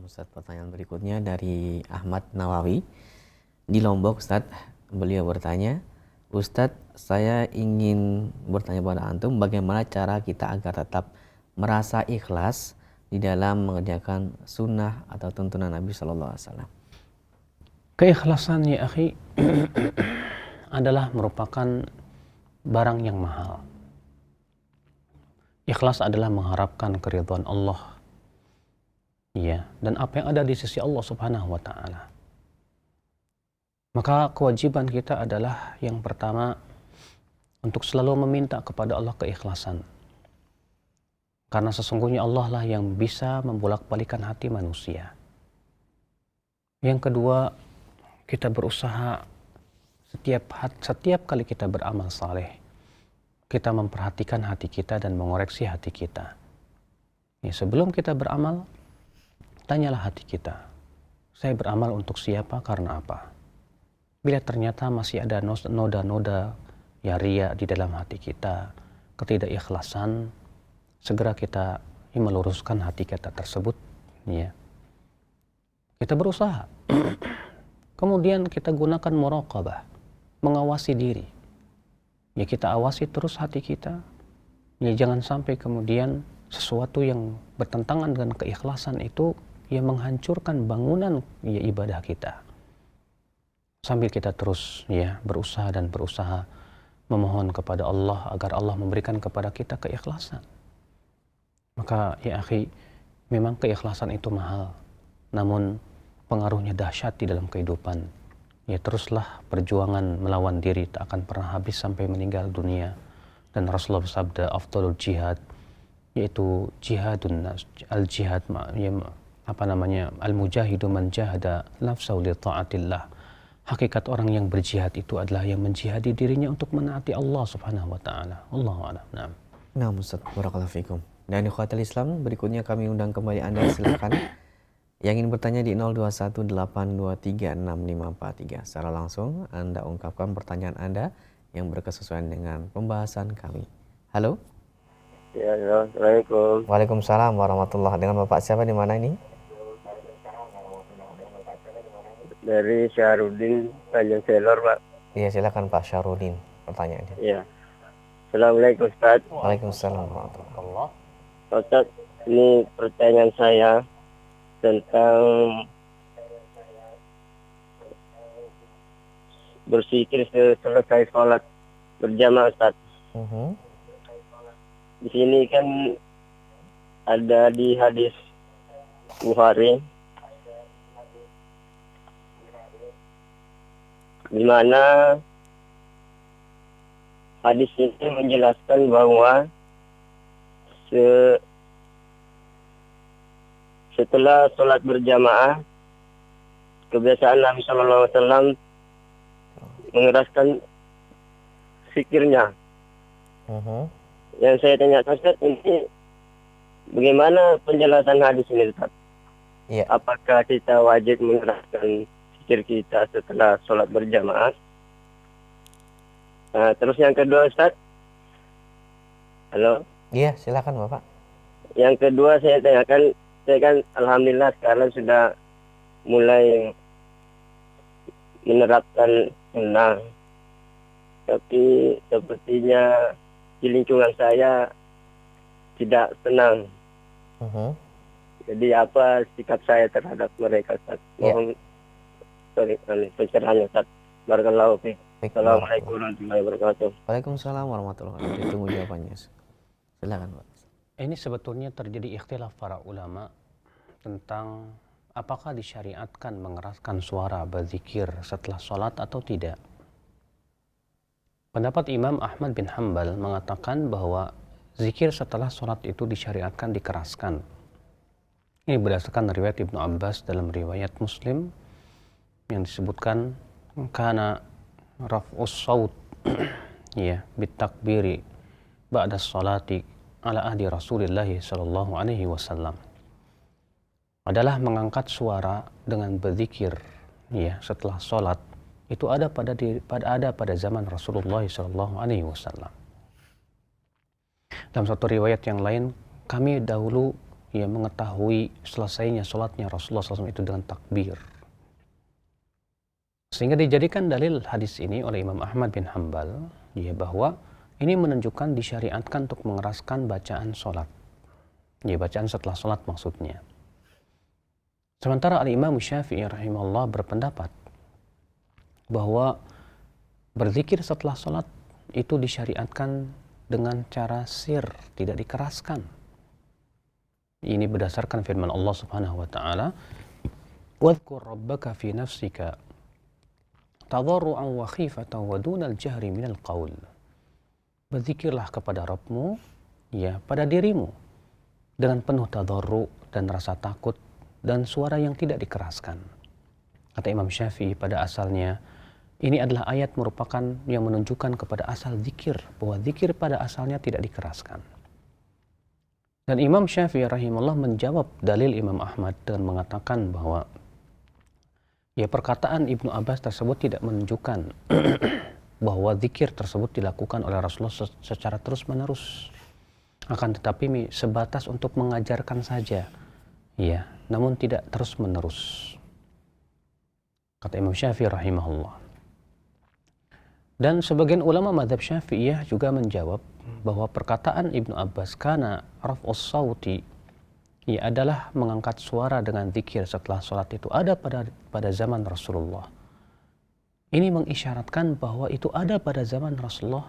Ustaz, pertanyaan berikutnya dari Ahmad Nawawi di Lombok, Ustaz. Beliau bertanya, Ustaz, saya ingin bertanya pada antum, bagaimana cara kita agar tetap merasa ikhlas di dalam mengerjakan sunnah atau tuntunan Nabi Shallallahu Alaihi Wasallam? Keikhlasan ya akhi adalah merupakan barang yang mahal. Ikhlas adalah mengharapkan keridhaan Allah. Ya, dan apa yang ada di sisi Allah Subhanahu wa taala. Maka kewajiban kita adalah yang pertama untuk selalu meminta kepada Allah keikhlasan. Karena sesungguhnya Allah lah yang bisa membolak-balikan hati manusia. Yang kedua, kita berusaha setiap kali kita beramal saleh, kita memperhatikan hati kita dan mengoreksi hati kita. Ya, sebelum kita beramal, tanyalah hati kita. Saya beramal untuk siapa, karena apa? Bila ternyata masih ada noda-noda ya riya di dalam hati kita, ketidakikhlasan, segera kita meluruskan hati kita tersebut. Ya. Kita berusaha. Kemudian kita gunakan muraqabah, mengawasi diri. Ya, kita awasi terus hati kita. Ya, jangan sampai kemudian sesuatu yang bertentangan dengan keikhlasan itu ya menghancurkan bangunan ya ibadah kita. Sambil kita terus ya berusaha memohon kepada Allah agar Allah memberikan kepada kita keikhlasan. Maka ya akhi, memang keikhlasan itu mahal. Namun pengaruhnya dahsyat di dalam kehidupan. Ya, teruslah perjuangan melawan diri tak akan pernah habis sampai meninggal dunia. Dan Rasulullah bersabda, afdalul jihad, yaitu jihadun al-jihad, ya, al-mujahidu man jahada nafsahu li ta'atillah. Hakikat orang yang berjihad itu adalah yang menjihadi dirinya untuk menaati Allah Subhanahu wa taala. Allahu a'lam. Nah, Ustaz, barakallahu fikum. Dan ikhwatul Islam, berikutnya kami undang kembali Anda, silakan yang ingin bertanya di 0218236543. Secara langsung Anda ungkapkan pertanyaan Anda yang berkesesuaian dengan pembahasan kami. Halo? Ya, Assalamualaikum. Waalaikumsalam warahmatullahi. Dengan Bapak siapa, di mana ini? Dari Syahrudin, Tanjung Selor, Pak. Iya, silakan Pak Syahrudin, pertanyaannya. Iya. Assalamualaikum, Ustaz. Waalaikumsalam warahmatullahi. Ustaz, ini pertanyaan saya tentang berzikir selesai sholat berjamaah, Ustaz. Di sini kan ada di hadis Bukhari, di mana hadis ini menjelaskan bahwa setelah sholat berjamaah, kebiasaan Nabi SAW mengeraskan zikirnya. Yang saya tanya, Ustaz, ini bagaimana penjelasan hadis ini, Ustaz? Iya. Apakah kita wajib mengeraskan zikir kita setelah sholat berjamaah? Nah, terus yang kedua, Ustaz. Halo? Iya, silakan Bapak. Yang kedua saya tanyakan, saya kan alhamdulillah sekarang sudah mulai menerapkan sunnah. Tapi sepertinya di lingkungan saya tidak senang. Jadi apa sikap saya terhadap mereka, Ustaz? Mohon pencerahannya, Ustaz. Barakallahu fiik. Assalamualaikum warahmatullahi wabarakatuh. Waalaikumsalam warahmatullahi wabarakatuh. Ditunggu jawabannya. Silakan, Pak. Ini sebetulnya terjadi ikhtilaf para ulama tentang apakah disyariatkan mengeraskan suara berzikir setelah sholat atau tidak. Pendapat Imam Ahmad bin Hanbal mengatakan bahwa zikir setelah sholat itu disyariatkan dikeraskan. Ini berdasarkan riwayat Ibnu Abbas dalam riwayat Muslim yang disebutkan kana raf'us saut ya bitakbiri ba'da sholati ala ahdi Rasulillah sallallahu alaihi wasallam adalah mengangkat suara dengan berzikir ya setelah sholat. Itu ada pada zaman Rasulullah sallallahu alaihi wasallam. Dalam satu riwayat yang lain, kami dahulu ya mengetahui selesainya sholatnya Rasulullah SAW itu dengan takbir. Sehingga dijadikan dalil hadis ini oleh Imam Ahmad bin Hanbal ya bahwa ini menunjukkan disyariatkan untuk mengeraskan bacaan sholat. Ya, bacaan setelah sholat maksudnya. Sementara Al-Imam Syafi'i rahimahullah berpendapat bahwa berzikir setelah sholat itu disyariatkan dengan cara sir, tidak dikeraskan. Ini berdasarkan firman Allah Subhanahu wa taala, "Wadhkur rabbaka fi nafsika tadarruan wa khifatan wa dunal jahri minal qaul." Berzikirlah kepada Rabbmu, ya, pada dirimu dengan penuh tadarru dan rasa takut dan suara yang tidak dikeraskan. Kata Imam Syafi'i, pada asalnya ini adalah ayat merupakan yang menunjukkan kepada asal zikir, bahwa zikir pada asalnya tidak dikeraskan. Dan Imam Syafi'i rahimahullah menjawab dalil Imam Ahmad dengan mengatakan bahwa ya, perkataan Ibnu Abbas tersebut tidak menunjukkan bahwa zikir tersebut dilakukan oleh Rasulullah secara terus-menerus. Akan tetapi sebatas untuk mengajarkan saja. Ya, namun tidak terus-menerus. Kata Imam Syafi'i rahimahullah. Dan sebagian ulama mazhab Syafi'iyah juga menjawab bahwa perkataan Ibnu Abbas kana raf'us sauti, ia adalah mengangkat suara dengan zikir setelah sholat itu ada pada zaman Rasulullah. Ini mengisyaratkan bahwa itu ada pada zaman Rasulullah,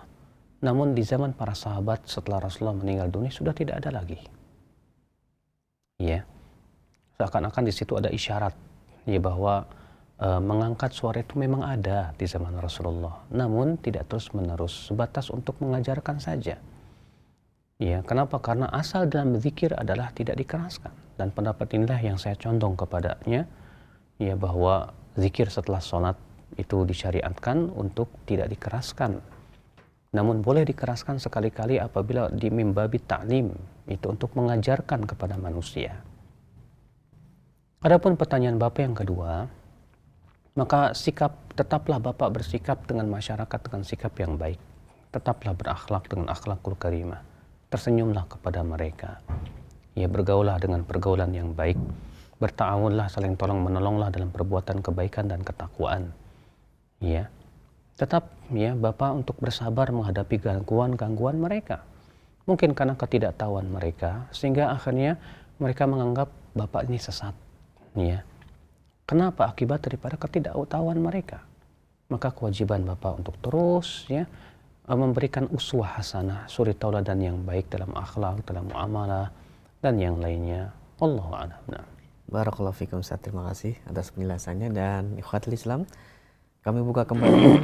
namun di zaman para sahabat setelah Rasulullah meninggal dunia sudah tidak ada lagi. Ya, seakan-akan di situ ada isyarat ya bahwa mengangkat suara itu memang ada di zaman Rasulullah, namun tidak terus-menerus, sebatas untuk mengajarkan saja. Ya, kenapa? Karena asal dalam zikir adalah tidak dikeraskan, dan pendapat inilah yang saya condong kepadanya, ya, bahwa zikir setelah sholat itu disyariatkan untuk tidak dikeraskan, namun boleh dikeraskan sekali-kali apabila di mimbabi ta'lim, itu untuk mengajarkan kepada manusia. Adapun pertanyaan Bapak yang kedua, maka tetaplah Bapak bersikap dengan masyarakat dengan sikap yang baik. Tetaplah berakhlak dengan akhlakul karimah. Tersenyumlah kepada mereka. Ya, bergaullah dengan pergaulan yang baik. Berta'awunlah, saling tolong menolonglah dalam perbuatan kebaikan dan ketakwaan. Ya. Tetap ya Bapak untuk bersabar menghadapi gangguan-gangguan mereka. Mungkin karena ketidaktahuan mereka sehingga akhirnya mereka menganggap Bapak ini sesat. Ya. Kenapa? Akibat daripada ketidaktahuan mereka. Maka kewajiban Bapak untuk terus ya memberikan uswah hasanah, suri tauladan yang baik dalam akhlak, dalam muamalah dan yang lainnya. Allahu a'lam. Barakallahu fikum Ustaz, terima kasih atas penjelasannya. Dan ikhwatul Islam, kami buka kembali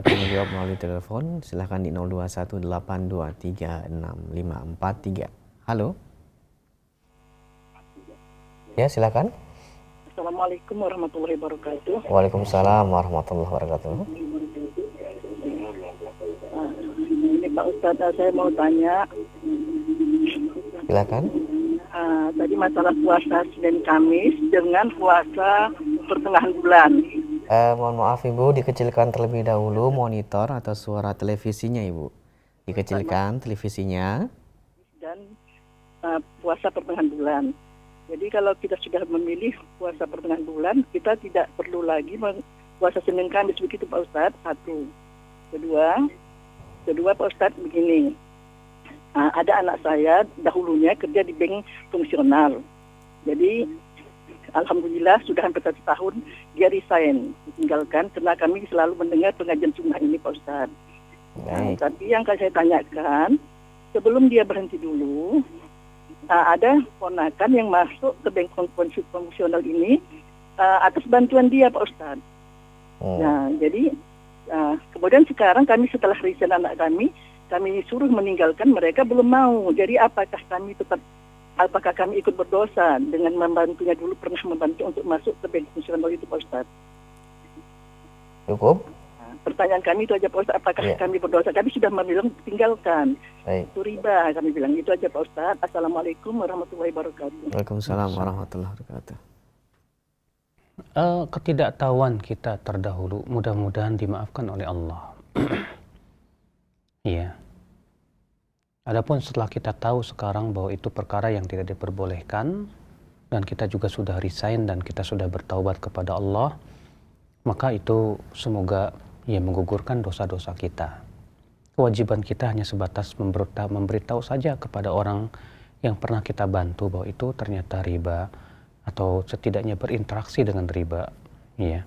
kami jawab melalui telepon. Silahkan di 0218236543. Halo. Ya, silakan. Assalamualaikum warahmatullahi wabarakatuh. Waalaikumsalam warahmatullahi wabarakatuh. Ini Pak Ustadz, saya mau tanya. Silakan. Tadi masalah puasa Senin Kamis dengan puasa pertengahan bulan. Mohon maaf Ibu, dikecilkan terlebih dahulu monitor atau suara televisinya Ibu. Dikecilkan televisinya. Dan puasa pertengahan bulan. Jadi kalau kita sudah memilih puasa pertengahan bulan, kita tidak perlu lagi puasa Senin Kamis, begitu Pak Ustadz. Satu. Kedua Pak Ustadz begini. Ada anak saya dahulunya kerja di bank fungsional. Jadi alhamdulillah sudah hampir 1 tahun dia resign, tinggalkan karena kami selalu mendengar pengajian sunnah ini Pak Ustadz. Tapi yang saya tanyakan, sebelum dia berhenti dulu, ada ponakan yang masuk ke bank fungsional ini atas bantuan dia Pak Ustadz. Nah, jadi kemudian sekarang kami setelah resign anak kami suruh meninggalkan, mereka belum mau. Jadi apakah kami ikut berdosa dengan membantunya dulu, pernah membantu untuk masuk ke bank fungsional itu Pak Ustadz? Cukup? Pertanyaan kami itu aja Pak Ustadz, apakah kami berdosa? Kami sudah membilang tinggalkan. Itu riba, kami bilang itu aja Pak Ustadz. Assalamualaikum warahmatullahi wabarakatuh. Waalaikumsalam warahmatullahi wabarakatuh. Ketidaktahuan kita terdahulu mudah-mudahan dimaafkan oleh Allah. Iya. Adapun setelah kita tahu sekarang bahwa itu perkara yang tidak diperbolehkan dan kita juga sudah resign dan kita sudah bertaubat kepada Allah, maka itu semoga menggugurkan dosa-dosa kita. Kewajiban kita hanya sebatas memberitahu saja kepada orang yang pernah kita bantu bahwa itu ternyata riba atau setidaknya berinteraksi dengan riba, ya.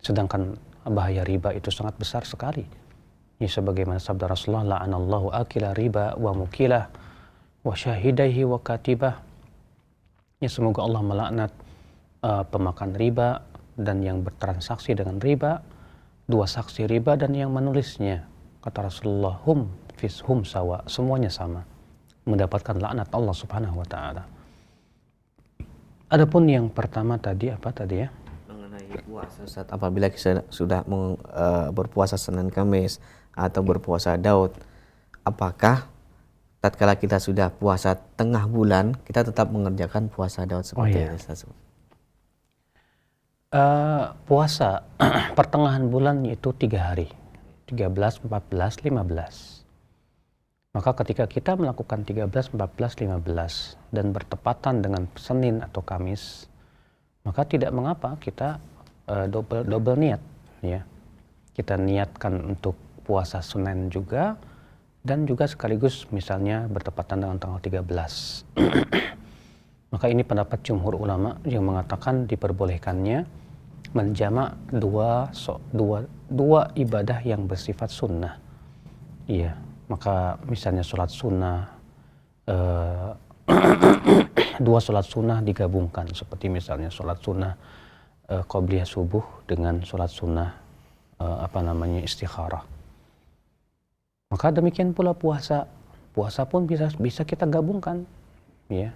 Sedangkan bahaya riba itu sangat besar sekali. Ya, sebagaimana sabda Rasulullah, la'anallahu akila riba wa mukilah wa syahidaihi wa katibah. Ya, semoga Allah melaknat pemakan riba dan yang bertransaksi dengan riba, dua saksi riba dan yang menulisnya. Kata Rasulullah, hum sawa, semuanya sama, mendapatkan laknat Allah Subhanahu wa taala. Adapun yang pertama tadi apa tadi ya? Mengenai puasa, Ustaz, apabila kita sudah berpuasa Senin Kamis atau berpuasa Daud, apakah tatkala kita sudah puasa tengah bulan kita tetap mengerjakan puasa Daud seperti itu, Ustaz? Puasa pertengahan bulan itu 3 hari, 13, 14, 15. Maka ketika kita melakukan 13, 14, 15 dan bertepatan dengan Senin atau Kamis, maka tidak mengapa kita double niat, ya. Kita niatkan untuk puasa Senin juga dan juga sekaligus misalnya bertepatan dengan tanggal 13. Maka ini pendapat jumhur ulama yang mengatakan diperbolehkannya menjamak dua ibadah yang bersifat sunnah. Iya, maka misalnya sholat sunnah, dua sholat sunnah digabungkan, seperti misalnya sholat sunnah qobliyah subuh dengan sholat sunnah istikharah. Maka demikian pula puasa pun bisa kita gabungkan, ya.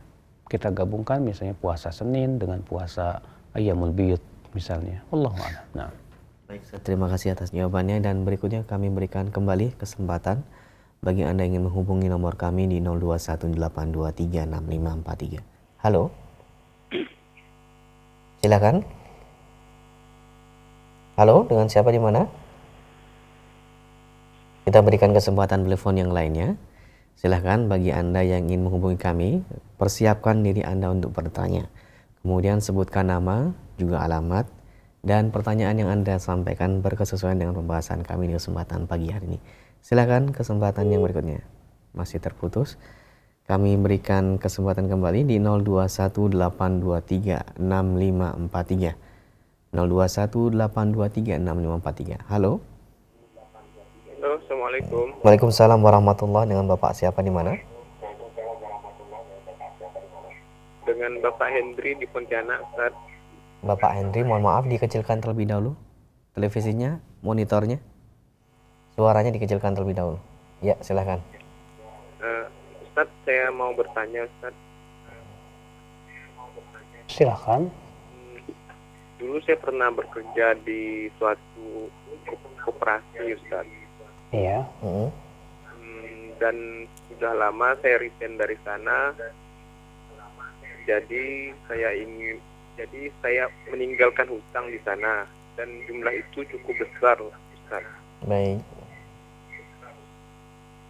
Kita gabungkan misalnya puasa Senin dengan puasa Ayyamul Bid misalnya. Wallahu a'lam. Nah. Baik, terima kasih atas jawabannya, dan berikutnya kami berikan kembali kesempatan bagi Anda yang ingin menghubungi nomor kami di 0218236543. Halo. Silakan. Halo, dengan siapa di mana? Kita berikan kesempatan telepon yang lainnya. Silahkan bagi Anda yang ingin menghubungi kami, persiapkan diri Anda untuk bertanya. Kemudian sebutkan nama, juga alamat, dan pertanyaan yang Anda sampaikan berkesesuaian dengan pembahasan kami di kesempatan pagi hari ini. Silahkan kesempatan yang berikutnya. Masih terputus. Kami berikan kesempatan kembali di 0218236543. 0218236543. Halo. Halo, Assalamualaikum. Waalaikumsalam warahmatullahi. Dengan Bapak siapa di mana? Dengan Bapak Hendri di Pontianak, Ustaz. Bapak Hendri, mohon maaf dikecilkan terlebih dahulu televisinya, monitornya, suaranya dikecilkan terlebih dahulu. Ya, silahkan. Ustaz, saya mau bertanya, Ustaz. Silakan. Dulu saya pernah bekerja di suatu koperasi, Ustaz. Iya. Dan sudah lama saya resign dari sana. Jadi saya meninggalkan hutang di sana, dan jumlah itu cukup besar, Ustaz. Baik.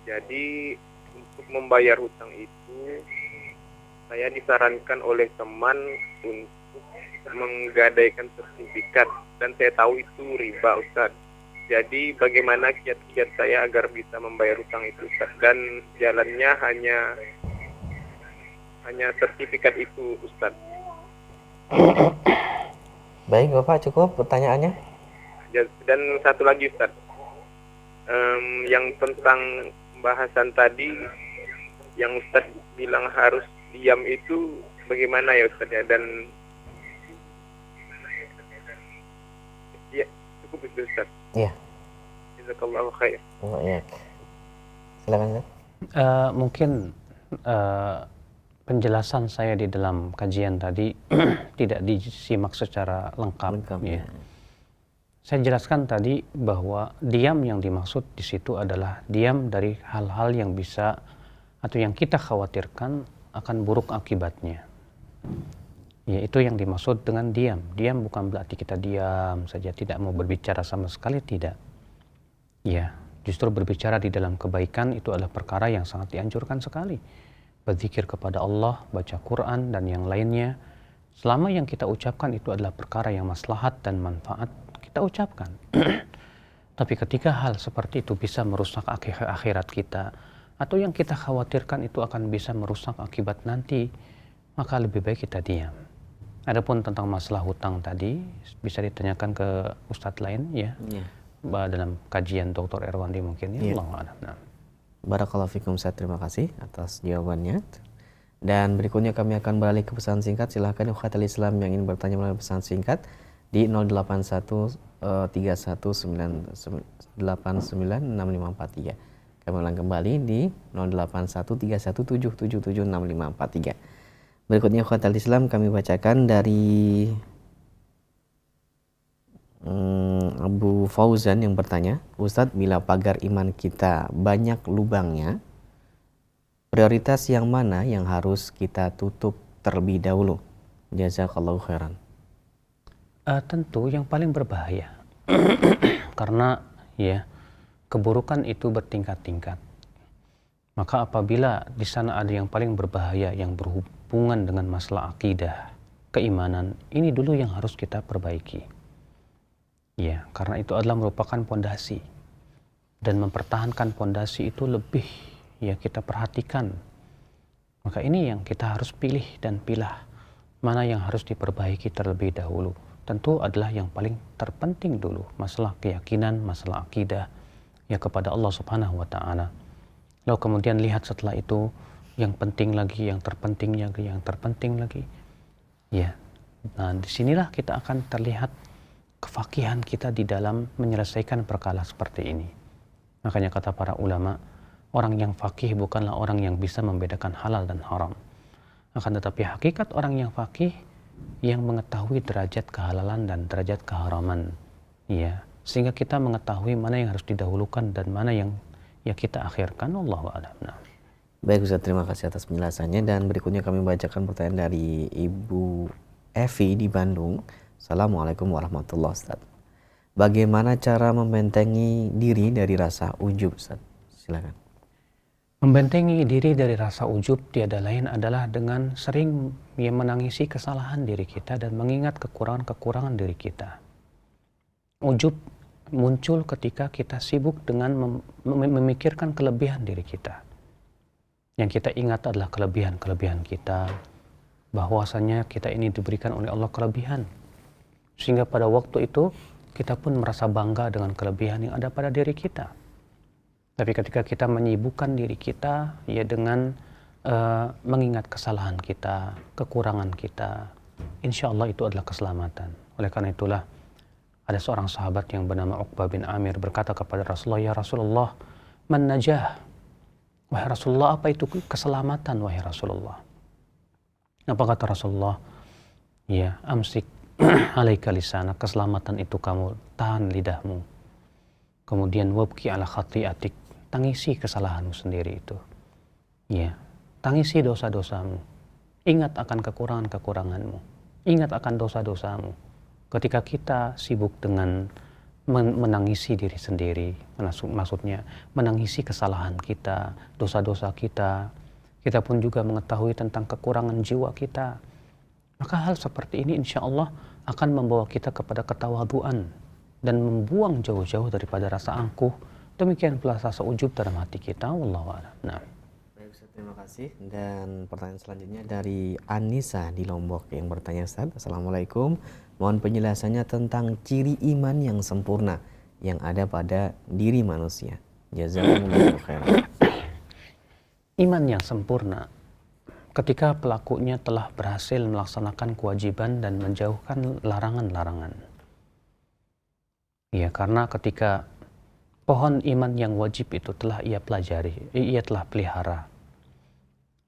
Jadi untuk membayar hutang itu saya disarankan oleh teman untuk menggadaikan sertifikat, dan saya tahu itu riba, Ustaz. Jadi bagaimana kiat-kiat saya agar bisa membayar hutang itu, Ustaz? Dan jalannya hanya sertifikat itu, Ustaz. Baik, Bapak, cukup pertanyaannya. Dan satu lagi, Ustaz, yang tentang pembahasan tadi yang Ustaz bilang harus diam itu bagaimana ya, Ustaz, ya? Dan ya, cukup itu, Ustaz. Iya. Jazakallahu khair. Oh, iya. Silakan, Ustaz. Mungkin penjelasan saya di dalam kajian tadi tidak disimak secara lengkap, ya. Saya jelaskan tadi bahwa diam yang dimaksud di situ adalah diam dari hal-hal yang bisa atau yang kita khawatirkan akan buruk akibatnya. Ya, itu yang dimaksud dengan diam. Diam bukan berarti kita diam saja, tidak mau berbicara sama sekali, tidak. Ya, justru berbicara di dalam kebaikan itu adalah perkara yang sangat dianjurkan sekali. Berzikir kepada Allah, baca Quran, dan yang lainnya. Selama yang kita ucapkan itu adalah perkara yang maslahat dan manfaat, kita ucapkan. Tapi ketika hal seperti itu bisa merusak akhirat kita, atau yang kita khawatirkan itu akan bisa merusak akibat nanti, maka lebih baik kita diam. Adapun tentang masalah hutang tadi bisa ditanyakan ke ustadz lain ya, dalam kajian Dr. Erwandi mungkin ya. Allahu a'lam. Nah. Barakallahu fikum Ustaz, terima kasih atas jawabannya. Dan berikutnya kami akan beralih ke pesan singkat. Silahkan ukhatul Islam yang ingin bertanya melalui pesan singkat di 081 31896543. Kami ulang kembali di 0813177776543. Berikutnya ukhatul Islam kami bacakan dari Abu Fauzan yang bertanya, Ustadz, bila pagar iman kita banyak lubangnya, prioritas yang mana yang harus kita tutup terlebih dahulu? Jazakallahu khairan. Tentu yang paling berbahaya karena ya keburukan itu bertingkat-tingkat. Maka apabila di sana ada yang paling berbahaya yang berhubungan dengan masalah akidah, keimanan, ini dulu yang harus kita perbaiki. Ya, karena itu adalah merupakan pondasi, dan mempertahankan pondasi itu lebih ya kita perhatikan. Maka ini yang kita harus pilih dan pilah mana yang harus diperbaiki terlebih dahulu. Tentu adalah yang paling terpenting dulu masalah keyakinan, masalah akidah ya kepada Allah Subhanahu wa taala. Lalu kemudian lihat setelah itu yang penting lagi, yang terpenting lagi, yang terpenting lagi. Ya. Nah, disinilah kita akan terlihat kefakihan kita di dalam menyelesaikan perkara seperti ini. Makanya kata para ulama, orang yang fakih bukanlah orang yang bisa membedakan halal dan haram. Akan tetapi hakikat orang yang fakih yang mengetahui derajat kehalalan dan derajat keharaman. Ya, sehingga kita mengetahui mana yang harus didahulukan dan mana yang ya kita akhirkan. Allahu a'lam. Baik Ustaz, terima kasih atas penjelasannya. Dan berikutnya kami bacakan pertanyaan dari Ibu Evi di Bandung. Assalamualaikum warahmatullahi wabarakatuh. Bagaimana cara membentengi diri dari rasa ujub, Ustaz? Silakan. Membentengi diri dari rasa ujub tiada lain adalah dengan sering menangisi kesalahan diri kita dan mengingat kekurangan-kekurangan diri kita. Ujub muncul ketika kita sibuk dengan memikirkan kelebihan diri kita. Yang kita ingat adalah kelebihan-kelebihan kita, bahwasanya kita ini diberikan oleh Allah kelebihan. Sehingga pada waktu itu kita pun merasa bangga dengan kelebihan yang ada pada diri kita. Tapi ketika kita menyibukkan diri kita ya dengan mengingat kesalahan kita, kekurangan kita, insya Allah itu adalah keselamatan. Oleh karena itulah ada seorang sahabat yang bernama Uqbah bin Amir berkata kepada Rasulullah, ya Rasulullah, man najah? Wahai Rasulullah, apa itu keselamatan wahai Rasulullah? Apa kata Rasulullah? Ya, amsik alaika lisana, keselamatan itu kamu tahan lidahmu. Kemudian wabki ala khati'atik, tangisi kesalahanmu sendiri itu. Ya, tangisi dosa-dosamu. Ingat akan kekurangan-kekuranganmu. Ingat akan dosa-dosamu. Ketika kita sibuk dengan menangisi diri sendiri, maksudnya menangisi kesalahan kita, dosa-dosa kita, kita pun juga mengetahui tentang kekurangan jiwa kita. Maka hal seperti ini insya Allah akan membawa kita kepada ketawaduan dan membuang jauh-jauh daripada rasa angkuh. Demikian pula rasa ujub dalam hati kita. Wallahu a'lam. Nah. Baik Ustaz, terima kasih. Dan pertanyaan selanjutnya dari Anissa di Lombok yang bertanya, Ustaz, Assalamualaikum. Mohon penjelasannya tentang ciri iman yang sempurna yang ada pada diri manusia. Jazakumullahu khairan. Iman yang sempurna ketika pelakunya telah berhasil melaksanakan kewajiban dan menjauhkan larangan-larangan. Ya, karena ketika pohon iman yang wajib itu telah ia pelajari, ia telah pelihara.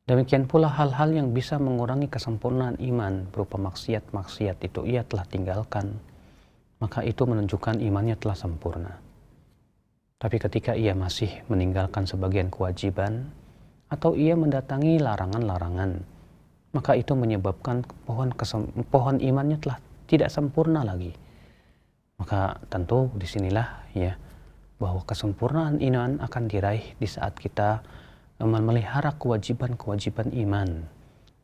Demikian pula hal-hal yang bisa mengurangi kesempurnaan iman berupa maksiat-maksiat itu ia telah tinggalkan. Maka itu menunjukkan imannya telah sempurna. Tapi ketika ia masih meninggalkan sebagian kewajiban, atau ia mendatangi larangan-larangan, maka itu menyebabkan pohon imannya telah tidak sempurna lagi. Maka tentu disinilah ya bahwa kesempurnaan iman akan diraih di saat kita memelihara kewajiban-kewajiban iman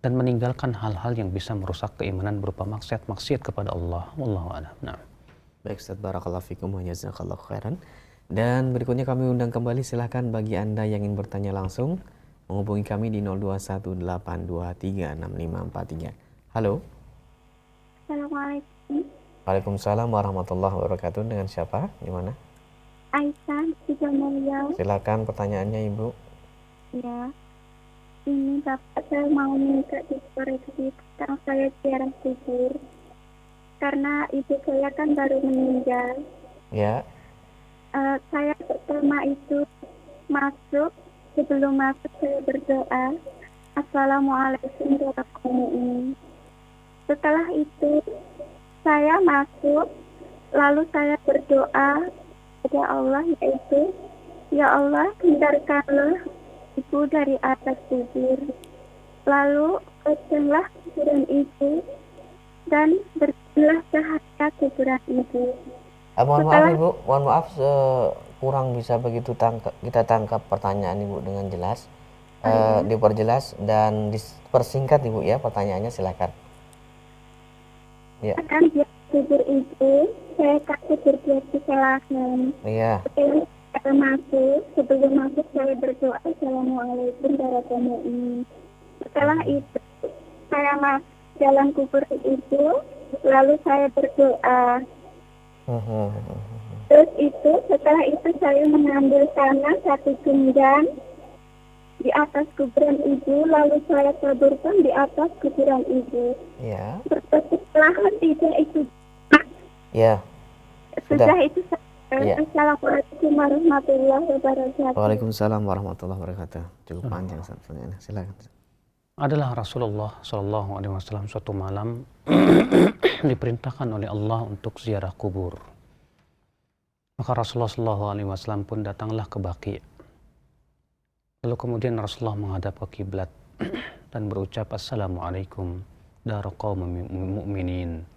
dan meninggalkan hal-hal yang bisa merusak keimanan berupa maksiat-maksiat kepada Allah. Wallahu a'lam. Nah. Baik Ustaz, barakallahu fikum wa jazakallahu khairan. Dan berikutnya kami undang kembali, silahkan bagi Anda yang ingin bertanya langsung menghubungi kami di 0218236543. Halo. Assalamualaikum. Waalaikumsalam warahmatullahi wabarakatuh. Dengan siapa? Di mana? Aisyah di Riau. Silakan pertanyaannya Ibu. Ya, ini Bapak, saya mau minta dikoreksi tentang saya ziarah kubur. Karena ibu saya kan baru meninggal. Ya. Saya pertama itu masuk, sebelum masuk saya berdoa, Assalamualaikum warahmatullahi wabarakatuh. Setelah itu saya masuk, lalu saya berdoa kepada Allah, yaitu, ya Allah, hindarkanlah ibu dari atas kubur. Lalu kosonglah kuburan ibu dan berilah cahaya kuburan ibu. Mohon maaf Ibu, mohon maaf kurang bisa begitu kita tangkap pertanyaan Ibu dengan jelas. Diperjelas dan dipersingkat Ibu ya pertanyaannya, silakan. Ya. Akan dia kubur ibu, saya takut berbuat kesalahan. Iya. Saya masuk, sebelum masuk saya berdoa Assalamualaikum warahmatullahi wabarakatuh. Setelah itu saya masuk jalan kubur itu, lalu saya berdoa. Terus itu setelah itu saya mengambil tanah satu genggam di atas kuburan ibu, lalu saya taburkan di atas kuburan ibu. Ya. Setelah tidak itu. Ya. Sudah itu saya. Ya. Assalamualaikum warahmatullahi wabarakatuh. Waalaikumsalam warahmatullahi wabarakatuh. Cukup panjang pertanyaannya. Silakan. Adalah Rasulullah Shallallahu Alaihi Wasallam suatu malam diperintahkan oleh Allah untuk ziarah kubur. Maka Rasulullah Shallallahu Alaihi Wasallam pun datanglah ke Baqi. Lalu kemudian Rasulullah menghadap ke kiblat dan berucap, Assalamualaikum dar qaumin mu'minin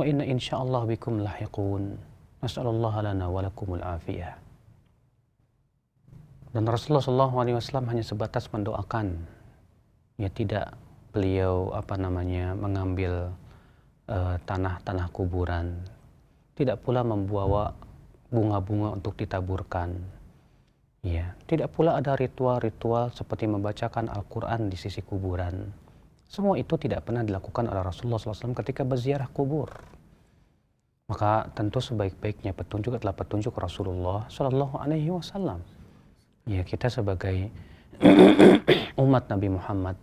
wa inna insyaallah bikum lahiqun nas'alullah lana wa lakumul afiyah. Dan Rasulullah Shallallahu Alaihi Wasallam hanya sebatas mendoakan. Ya, tidak beliau mengambil tanah-tanah kuburan, tidak pula membawa bunga-bunga untuk ditaburkan. Ya, tidak pula ada ritual-ritual seperti membacakan Al-Quran di sisi kuburan. Semua itu tidak pernah dilakukan oleh Rasulullah SAW ketika berziarah kubur. Maka tentu sebaik-baiknya petunjuk adalah petunjuk Rasulullah SAW. Ya, kita sebagai umat Nabi Muhammad,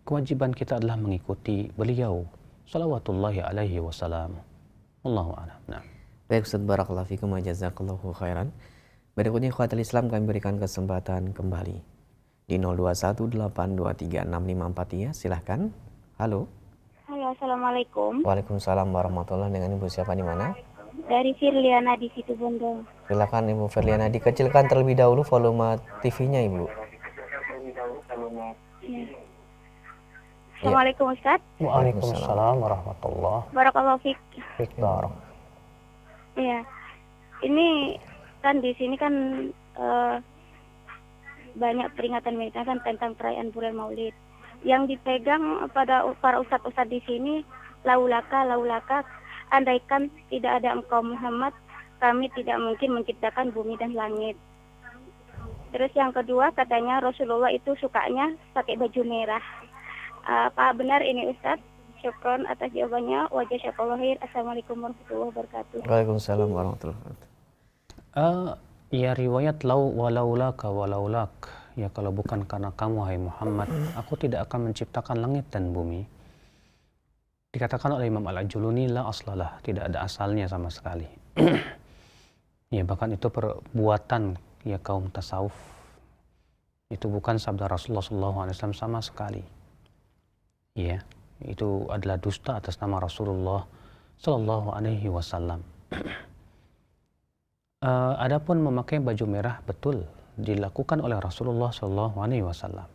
kewajiban kita adalah mengikuti beliau salawatullahi alaihi wasallam. Wallahu a'lam. Nah. Baik Ustaz, barakallahu fikum wa jazakallahu khairan. Berikutnya ikhwatul Islam, kami berikan kesempatan kembali di 0218236543. Silahkan. Halo. Halo, Assalamualaikum. Waalaikumsalam warahmatullahi. Dengan Ibu siapa di mana? Dari Firliana di Situbondo. Silakan Ibu Firliana, dikecilkan terlebih dahulu volume TV-nya Ibu. Ya. Assalamualaikum Ustaz. Waalaikumsalam warahmatullahi Barakallahu fiik. wabarakatuh. Iya. Ini kan di sini kan banyak peringatan tentang perayaan bulan Maulid. Yang dipegang pada para ustadz-ustadz di sini, laulaka, andaikan tidak ada engkau Muhammad, kami tidak mungkin menciptakan bumi dan langit. Terus yang kedua, katanya Rasulullah itu sukanya pakai baju merah. Apa benar ini Ustadz? Syukron atas jawabannya. Wa jazakallahu khair. Assalamualaikum warahmatullahi wabarakatuh. Waalaikumsalam warahmatullahi wabarakatuh. Ya, riwayat walaulak. Ya, kalau bukan karena kamu hai Muhammad, aku tidak akan menciptakan langit dan bumi. Dikatakan oleh Imam Al-Ajuruni, la aslalah, tidak ada asalnya sama sekali. Ya, bahkan itu perbuatan ya kaum tasawuf. Itu bukan sabda Rasulullah SAW sama sekali. Ya, itu adalah dusta atas nama Rasulullah Sallallahu Alaihi Wasallam. Adapun memakai baju merah, betul dilakukan oleh Rasulullah Sallallahu Alaihi Wasallam.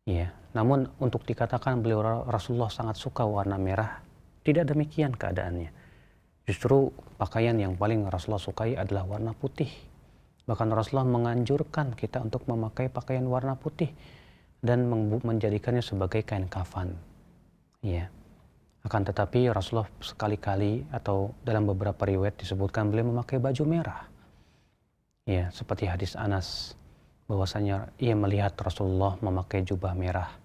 Ya, namun untuk dikatakan beliau Rasulullah sangat suka warna merah, tidak demikian keadaannya. Justru pakaian yang paling Rasulullah sukai adalah warna putih. Bahkan Rasulullah menganjurkan kita untuk memakai pakaian warna putih dan menjadikannya sebagai kain kafan. Ya. Akan tetapi Rasulullah sekali-kali atau dalam beberapa riwayat disebutkan beliau memakai baju merah. Ya, seperti hadis Anas bahwasanya ia melihat Rasulullah memakai jubah merah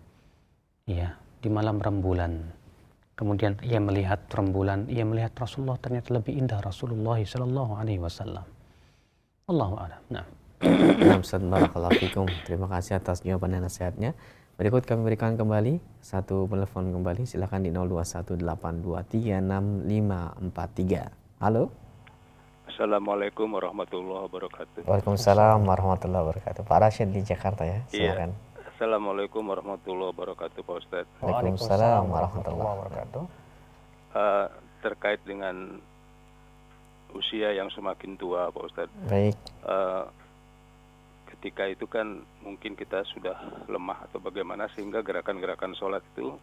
ya di malam rembulan. Kemudian ia melihat rembulan, ia melihat Rasulullah ternyata lebih indah Rasulullah sallallahu alaihi wasallam. Allahu a'lam. Nah. Nah, Ustaz, barakallahu fikum. Terima kasih atas jawaban dan nasihatnya. Berikut kami berikan kembali satu telepon kembali. Silakan di 0218236543. Halo. Assalamualaikum warahmatullahi wabarakatuh. Waalaikumsalam warahmatullahi wabarakatuh. Pak Rashid di Jakarta ya, silakan. Iya. Assalamualaikum warahmatullahi wabarakatuh, Pak Ustadz. Waalaikumsalam warahmatullahi wabarakatuh. Terkait dengan usia yang semakin tua, Pak Ustadz. Baik. Ketika itu kan mungkin kita sudah lemah atau bagaimana sehingga gerakan-gerakan sholat itu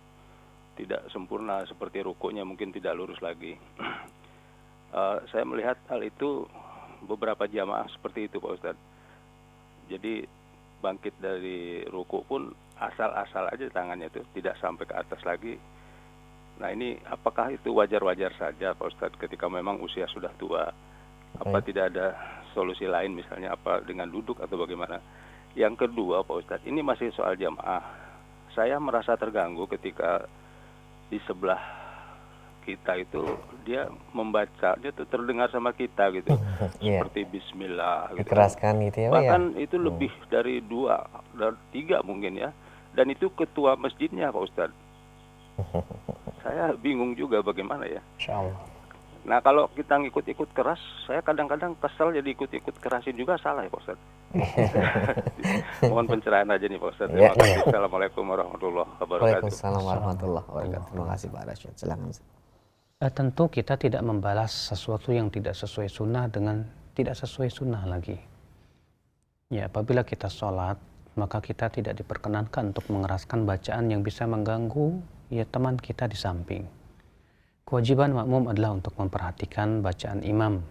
tidak sempurna, seperti rukuknya mungkin tidak lurus lagi. Saya melihat hal itu beberapa jamaah seperti itu, Pak Ustadz. Jadi bangkit dari ruku pun asal-asal aja tangannya itu, tidak sampai ke atas lagi. Nah ini apakah itu wajar-wajar saja, Pak Ustadz, ketika memang usia sudah tua? Apa tidak ada solusi lain, misalnya apa dengan duduk atau bagaimana? Yang kedua, Pak Ustadz, ini masih soal jamaah. Saya merasa terganggu ketika di sebelah kita itu dia membaca, dia tuh terdengar sama kita gitu, seperti Bismillah gitu. Dikeraskan gitu ya, bahkan itu lebih dari 2 dan 3 mungkin ya, dan itu ketua masjidnya, Pak Ustadz. Saya bingung juga bagaimana ya. Insyaallah. Nah kalau kita ngikut-ikut keras, saya kadang-kadang kesel jadi ikut-ikut kerasin juga, salah ya Pak Ustadz. Mohon pencerahan aja nih Pak Ustadz. Terima kasih. Assalamualaikum warahmatullahi wabarakatuh. Waalaikumsalam warahmatullahi wabarakatuh. Terima kasih Pak Rashid. Silakan. Tentu kita tidak membalas sesuatu yang tidak sesuai sunnah dengan tidak sesuai sunnah lagi. Ya, apabila kita sholat, maka kita tidak diperkenankan untuk mengeraskan bacaan yang bisa mengganggu ya teman kita di samping. Kewajiban makmum adalah untuk memperhatikan bacaan imam.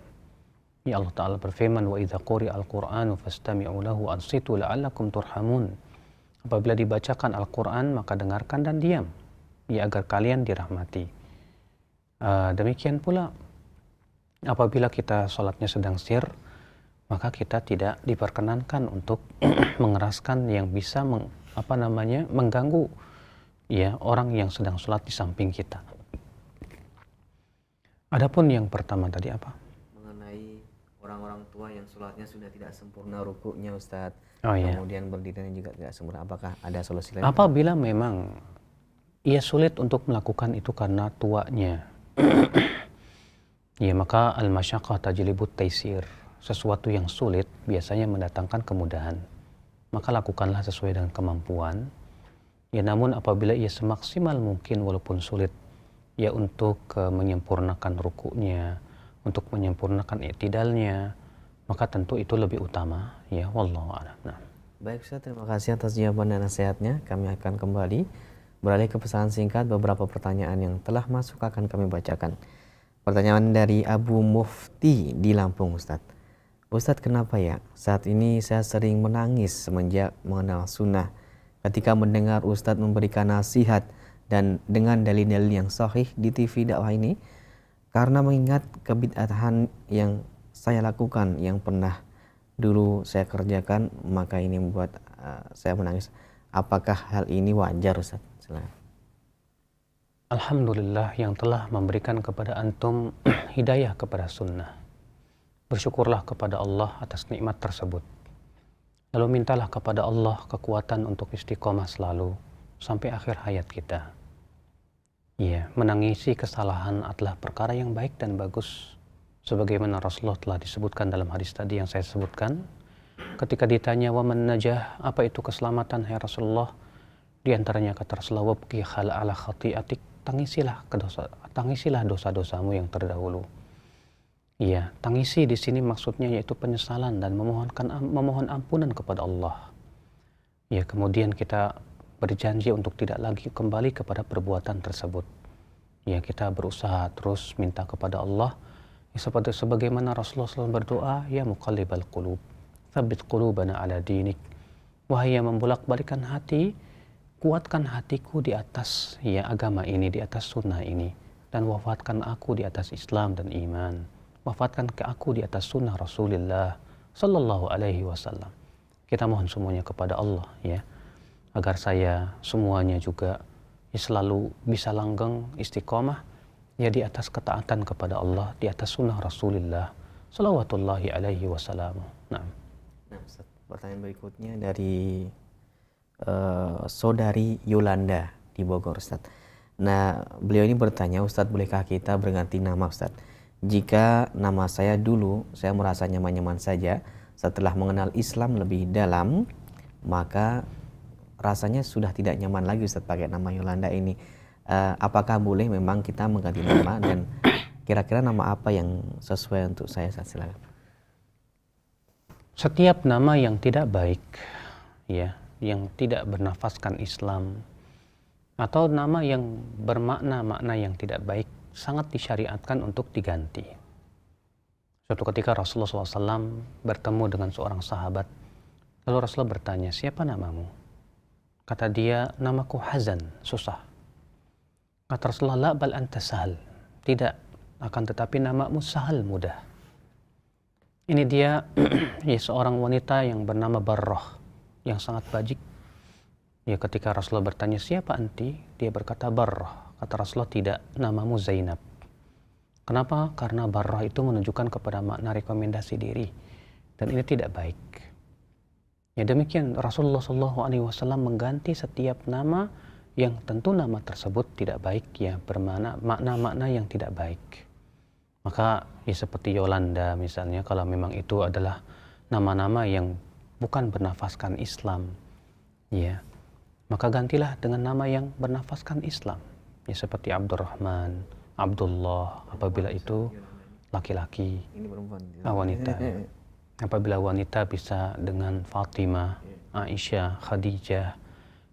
Ya Allah Ta'ala berfirman, wa idza quri'al Qur'anu fastami'u lahu ansitu la'allakum turhamun. Apabila dibacakan Al-Quran, maka dengarkan dan diam, ya agar kalian dirahmati. Demikian pula apabila kita sholatnya sedang sir, maka kita tidak diperkenankan untuk mengeraskan yang bisa mengganggu ya orang yang sedang sholat di samping kita. Adapun yang pertama tadi apa? Mengenai orang-orang tua yang sholatnya sudah tidak sempurna rukuknya, Ustadz. Kemudian berdirinya juga tidak sempurna. Apakah ada solusi lain? Apabila memang ia sulit untuk melakukan itu karena tuanya, ya maka al-masyaqqah tajlibut taisir. Sesuatu yang sulit biasanya mendatangkan kemudahan. Maka lakukanlah sesuai dengan kemampuan. Ya namun apabila ia semaksimal mungkin walaupun sulit, ya untuk menyempurnakan rukuknya, untuk menyempurnakan i'tidalnya, maka tentu itu lebih utama. Ya wallahu a'lam. Nah. Baik Ustaz, terima kasih atas jawaban dan nasihatnya. Kami akan kembali beralih ke pesan singkat. Beberapa pertanyaan yang telah masuk akan kami bacakan. Pertanyaan dari Abu Mufti di Lampung, Ustadz. Ustadz, kenapa ya saat ini saya sering menangis semenjak mengenal sunnah ketika mendengar Ustadz memberikan nasihat dan dengan dalil-dalil yang sahih di TV dakwah ini, karena mengingat kebid'ahan yang saya lakukan yang pernah dulu saya kerjakan, maka ini membuat saya menangis. Apakah hal ini wajar, Ustadz? Alhamdulillah yang telah memberikan kepada antum hidayah kepada sunnah. Bersyukurlah kepada Allah atas nikmat tersebut. Lalu mintalah kepada Allah kekuatan untuk istiqomah selalu sampai akhir hayat kita. Ya, menangisi kesalahan adalah perkara yang baik dan bagus. Sebagaimana Rasulullah telah disebutkan dalam hadis tadi yang saya sebutkan. Ketika ditanya, wa man najah, apa itu keselamatan, hai Rasulullah? Di antaranya kata Rasulullah, wabki khal ala khati'atik, tangisilah dosa-dosamu yang terdahulu. Iya, tangisi di sini maksudnya yaitu penyesalan dan memohon ampunan kepada Allah. Ya, kemudian kita berjanji untuk tidak lagi kembali kepada perbuatan tersebut. Ya, kita berusaha terus minta kepada Allah. Ya, seperti sebagaimana Rasulullah SAW berdoa, ya muqallibal qulub, tsabbit qulubana ala dinik. Wahai yang membolak-balikan hati, kuatkan hatiku di atas ya agama ini, di atas sunnah ini, dan wafatkan aku di atas Islam dan iman. Wafatkan ke aku di atas sunnah Rasulullah sallallahu alaihi wasallam. Kita mohon semuanya kepada Allah ya, agar saya semuanya juga selalu bisa langgeng istiqomah ya di atas ketaatan kepada Allah, di atas sunnah Rasulullah salawatullahi alaihi wasallam. Nah, Ustaz, pertanyaan berikutnya dari saudari Yolanda di Bogor, Ustaz. Nah, beliau ini bertanya, Ustaz, bolehkah kita berganti nama, Ustaz? Jika nama saya dulu saya merasa nyaman-nyaman saja, setelah mengenal Islam lebih dalam, maka rasanya sudah tidak nyaman lagi, Ustaz, pakai nama Yolanda ini. Apakah boleh memang kita mengganti nama, dan kira-kira nama apa yang sesuai untuk saya, Ustaz? Silakan. Setiap nama yang tidak baik ya, yang tidak bernafaskan Islam, atau nama yang bermakna-makna yang tidak baik, sangat disyariatkan untuk diganti. Suatu ketika Rasulullah SAW bertemu dengan seorang sahabat, lalu Rasulullah bertanya, siapa namamu? Kata dia, namaku Hazan, susah. Kata Rasulullah, la bal anta sahal, tidak, akan tetapi namamu sahal, mudah. Ini dia ya, seorang wanita yang bernama Barrah, yang sangat bajik. Ya, ketika Rasulullah bertanya, siapa anti? Dia berkata, Barrah. Kata Rasulullah, tidak, namamu Zainab. Kenapa? Karena Barrah itu menunjukkan kepada makna rekomendasi diri, dan ini tidak baik. Ya, demikian Rasulullah SAW mengganti setiap nama yang tentu nama tersebut tidak baik ya, bermakna makna-makna yang tidak baik. Maka ya seperti Yolanda misalnya, kalau memang itu adalah nama-nama yang bukan bernafaskan Islam, ya, maka gantilah dengan nama yang bernafaskan Islam. Ya seperti Abdurrahman, Abdullah apabila itu laki-laki, wanita. Apabila wanita bisa dengan Fatimah, Aisyah, Khadijah,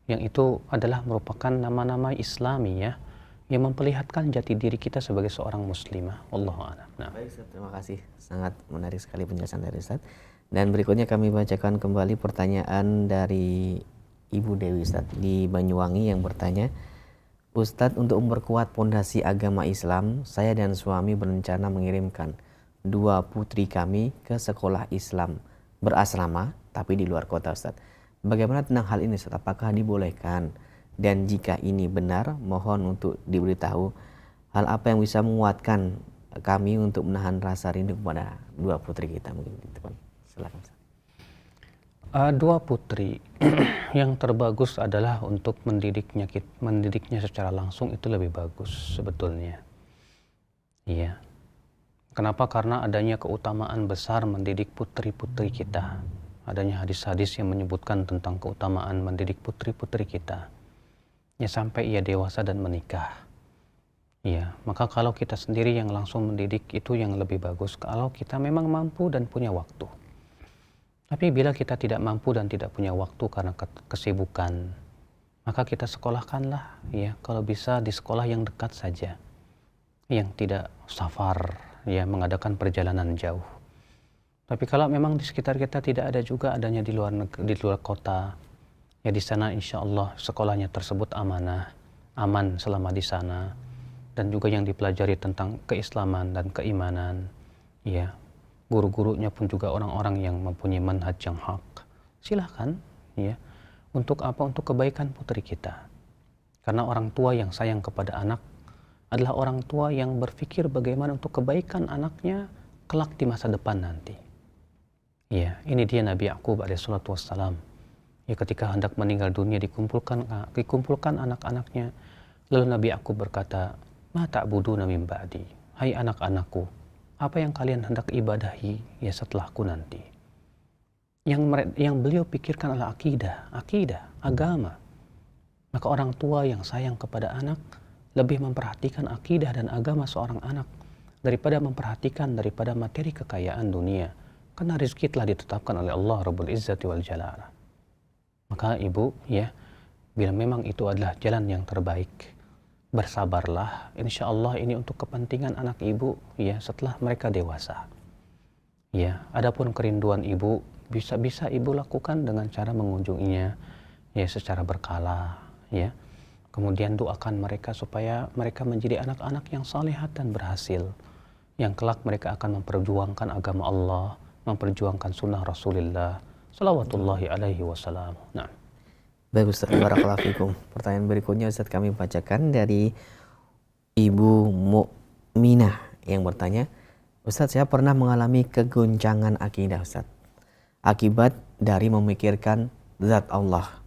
yang itu adalah merupakan nama-nama Islami ya, yang memperlihatkan jati diri kita sebagai seorang muslimah. Wallahu a'lam. Nah. Baik, Ustaz, terima kasih. Sangat menarik sekali penjelasan dari Ustaz. Dan berikutnya kami bacakan kembali pertanyaan dari Ibu Dewi, Ustaz, di Banyuwangi, yang bertanya, Ustadz, untuk memperkuat pondasi agama Islam, saya dan suami berencana mengirimkan 2 putri kami ke sekolah Islam berasrama, tapi di luar kota, Ustadz. Bagaimana tentang hal ini, Ustadz? Apakah dibolehkan? Dan jika ini benar, mohon untuk diberitahu hal apa yang bisa menguatkan kami untuk menahan rasa rindu kepada 2 putri kita. Mungkin teman, silakan, Ustadz. 2 putri yang terbagus adalah untuk mendidiknya secara langsung, itu lebih bagus sebetulnya. Iya. Kenapa? Karena adanya keutamaan besar mendidik putri-putri kita. Adanya hadis-hadis yang menyebutkan tentang keutamaan mendidik putri-putri kita, ya, sampai ia dewasa dan menikah. Iya, maka kalau kita sendiri yang langsung mendidik itu yang lebih bagus kalau kita memang mampu dan punya waktu. Tapi bila kita tidak mampu dan tidak punya waktu karena kesibukan, maka kita sekolahkanlah, ya, kalau bisa di sekolah yang dekat saja, yang tidak safar, ya, mengadakan perjalanan jauh. Tapi kalau memang di sekitar kita tidak ada juga, adanya di luar negeri, di luar kota, ya, di sana insya Allah sekolahnya tersebut amanah, aman selama di sana, dan juga yang dipelajari tentang keislaman dan keimanan, ya, guru-gurunya pun juga orang-orang yang mempunyai manhaj yang hak. Silahkan, ya, untuk apa? Untuk kebaikan putri kita. Karena orang tua yang sayang kepada anak adalah orang tua yang berpikir bagaimana untuk kebaikan anaknya kelak di masa depan nanti. Ya, ini dia Nabi Ya'qub alaihissalatu wassalam. Ya, ketika hendak meninggal dunia dikumpulkan anak-anaknya, lalu Nabi Ya'qub berkata, "Ma ta'buduna min ba'di?" Hai anak-anakku, apa yang kalian hendak ibadahi ya setelahku nanti? Yang beliau pikirkan adalah akidah, agama. Maka orang tua yang sayang kepada anak lebih memperhatikan akidah dan agama seorang anak daripada materi kekayaan dunia. Karena rezeki telah ditetapkan oleh Allah Rabbul Izzati wal Jalala. Maka ibu, ya, bila memang itu adalah jalan yang terbaik, bersabarlah. Insya Allah ini untuk kepentingan anak ibu, ya, setelah mereka dewasa. Ya, adapun kerinduan ibu bisa ibu lakukan dengan cara mengunjunginya, ya, secara berkala, ya. Kemudian doakan mereka supaya mereka menjadi anak-anak yang salihat dan berhasil, yang kelak mereka akan memperjuangkan agama Allah memperjuangkan sunnah Rasulullah salawatullahi alaihi wasallam. Nah. Baik Ustaz, barakallahu fikum. Pertanyaan berikutnya Ustaz kami bacakan dari Ibu Mukminah yang bertanya, Ustaz, saya pernah mengalami kegoncangan akidah Ustaz, akibat dari memikirkan zat Allah.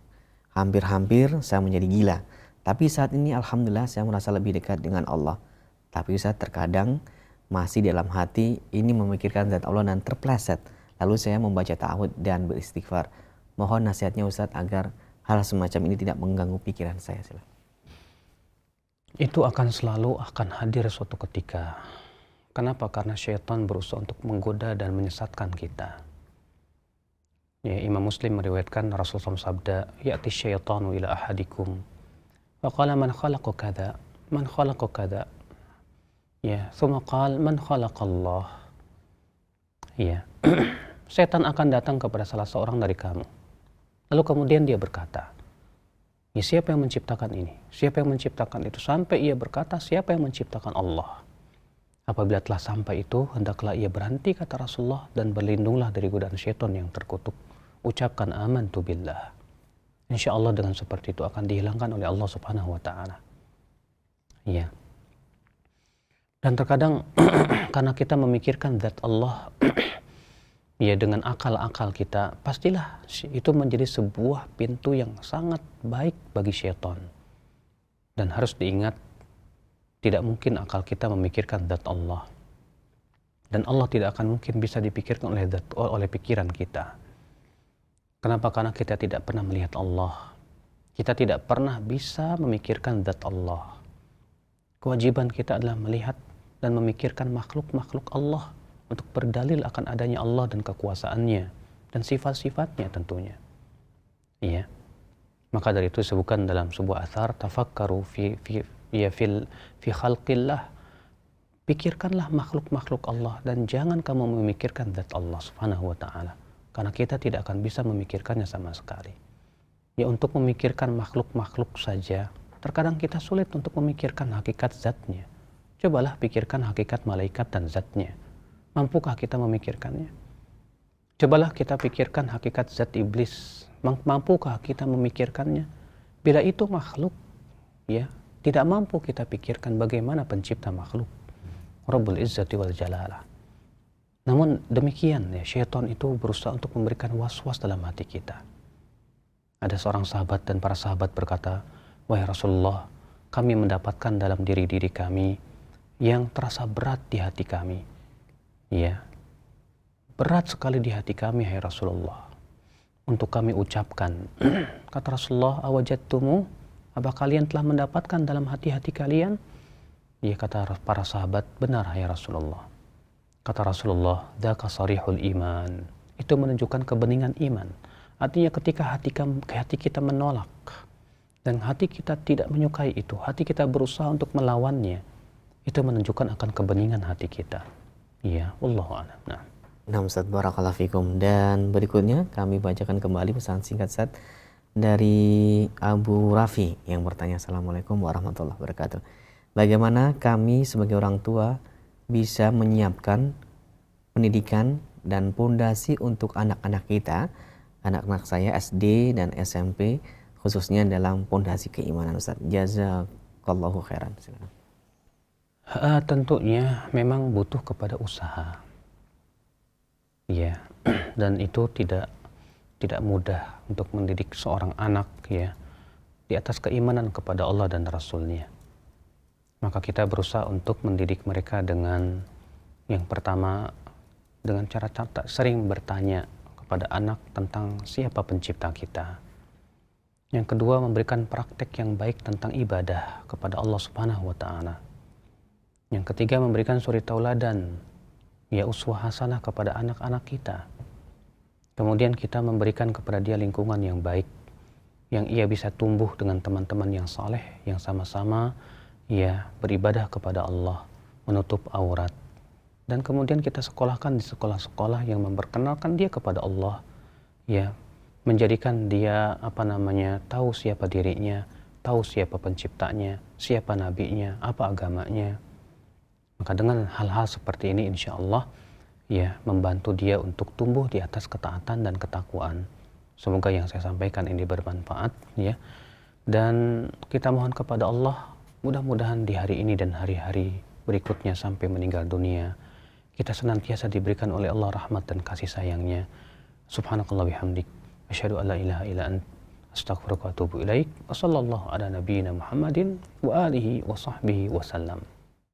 Hampir-hampir saya menjadi gila. Tapi saat ini alhamdulillah saya merasa lebih dekat dengan Allah. Tapi Ustaz, terkadang masih dalam hati ini memikirkan zat Allah dan terpleset. Lalu saya membaca ta'awud dan beristighfar. Mohon nasihatnya Ustaz agar hal semacam ini tidak mengganggu pikiran saya. Itu akan selalu hadir suatu ketika. Kenapa? Karena syaitan berusaha untuk menggoda dan menyesatkan kita. Ya, Imam Muslim meriwayatkan Rasulullah SAW sabda, "Ya'ti syaitanu ila ahadikum faqala man khalaqa kadza, man khalaqa kadza." Ya, thumma qala man khalaqallah. Ya. Setan akan datang kepada salah seorang dari kamu. Lalu kemudian dia berkata, ya, siapa yang menciptakan ini? Siapa yang menciptakan itu? Sampai ia berkata, siapa yang menciptakan Allah? Apabila telah sampai itu, hendaklah ia berhenti, kata Rasulullah, dan berlindunglah dari godaan syaitan yang terkutuk. Ucapkan amantu billah. Insya Allah dengan seperti itu akan dihilangkan oleh Allah Subhanahu wa Ta'ala. Ya. Dan terkadang karena kita memikirkan zat Allah, ya, dengan akal-akal kita, pastilah itu menjadi sebuah pintu yang sangat baik bagi syaitan. Dan harus diingat, tidak mungkin akal kita memikirkan zat Allah. Dan Allah tidak akan mungkin bisa dipikirkan oleh pikiran kita. Kenapa? Karena kita tidak pernah melihat Allah. Kita tidak pernah bisa memikirkan zat Allah. Kewajiban kita adalah melihat dan memikirkan makhluk-makhluk Allah untuk berdalil akan adanya Allah dan kekuasaannya dan sifat-sifatnya tentunya. Iya. Maka dari itu disebutkan dalam sebuah athar, tafakkaru fi khalqillah. Pikirkanlah makhluk-makhluk Allah dan jangan kamu memikirkan zat Allah Subhanahu wa Ta'ala, karena kita tidak akan bisa memikirkannya sama sekali. Ya, untuk memikirkan makhluk-makhluk saja terkadang kita sulit untuk memikirkan hakikat zatnya. Cobalah pikirkan hakikat malaikat dan zatnya. Mampukah kita memikirkannya? Cobalah kita pikirkan hakikat zat iblis. Mampukah kita memikirkannya? Bila itu makhluk, ya, tidak mampu kita pikirkan bagaimana pencipta makhluk, Rabbul Izzati wal Jalalah. Namun demikian, ya, syaitan itu berusaha untuk memberikan was-was dalam hati kita. Ada seorang sahabat dan para sahabat berkata, wahai Rasulullah, kami mendapatkan dalam diri-diri kami yang terasa berat di hati kami. Ya, berat sekali di hati kami, hai Rasulullah, untuk kami ucapkan. Kata Rasulullah, awajadtumu, apa kalian telah mendapatkan dalam hati-hati kalian? Ya, kata para sahabat, benar hai Rasulullah. Kata Rasulullah, dzaka sarihul iman. Itu menunjukkan kebeningan iman. Artinya ketika hati kita menolak dan hati kita tidak menyukai itu, hati kita berusaha untuk melawannya, itu menunjukkan akan kebeningan hati kita. Iya, wallahu a'lam. Nah, Ustaz, barakallahu fikum. Dan berikutnya kami bacakan kembali pesan singkat Ustaz dari Abu Rafi yang bertanya, Assalamualaikum warahmatullahi wabarakatuh. Bagaimana kami sebagai orang tua bisa menyiapkan pendidikan dan pondasi untuk anak-anak kita, anak-anak saya SD dan SMP, khususnya dalam pondasi keimanan Ustaz. Jazakallahu khairan. Tentunya memang butuh kepada usaha. Ya, dan itu tidak mudah untuk mendidik seorang anak, ya, di atas keimanan kepada Allah dan Rasul-Nya. Maka kita berusaha untuk mendidik mereka dengan yang pertama, dengan cara sering bertanya kepada anak tentang siapa pencipta kita. Yang kedua, memberikan praktek yang baik tentang ibadah kepada Allah Subhanahu wa Ta'ala. Yang ketiga, memberikan suri tauladan, ya, uswah hasanah kepada anak-anak kita. Kemudian kita memberikan kepada dia lingkungan yang baik, yang ia bisa tumbuh dengan teman-teman yang saleh, yang sama-sama, ya, beribadah kepada Allah, menutup aurat. Dan kemudian kita sekolahkan di sekolah-sekolah yang memperkenalkan dia kepada Allah, ya, menjadikan dia tahu siapa dirinya, tahu siapa penciptanya, siapa nabinya, apa agamanya. Maka dengan hal-hal seperti ini, insya Allah ya, membantu dia untuk tumbuh di atas ketaatan dan ketakwaan. Semoga yang saya sampaikan ini bermanfaat, ya. Dan kita mohon kepada Allah, mudah-mudahan di hari ini dan hari-hari berikutnya sampai meninggal dunia, kita senantiasa diberikan oleh Allah rahmat dan kasih sayangnya. Subhanakallah bihamdik, asyhadu an la ilaha illa ant, astaghfiruka wa atubu ilaik. Wassallallahu ala nabiyyina Muhammadin wa alihi wa sahbihi wasallam.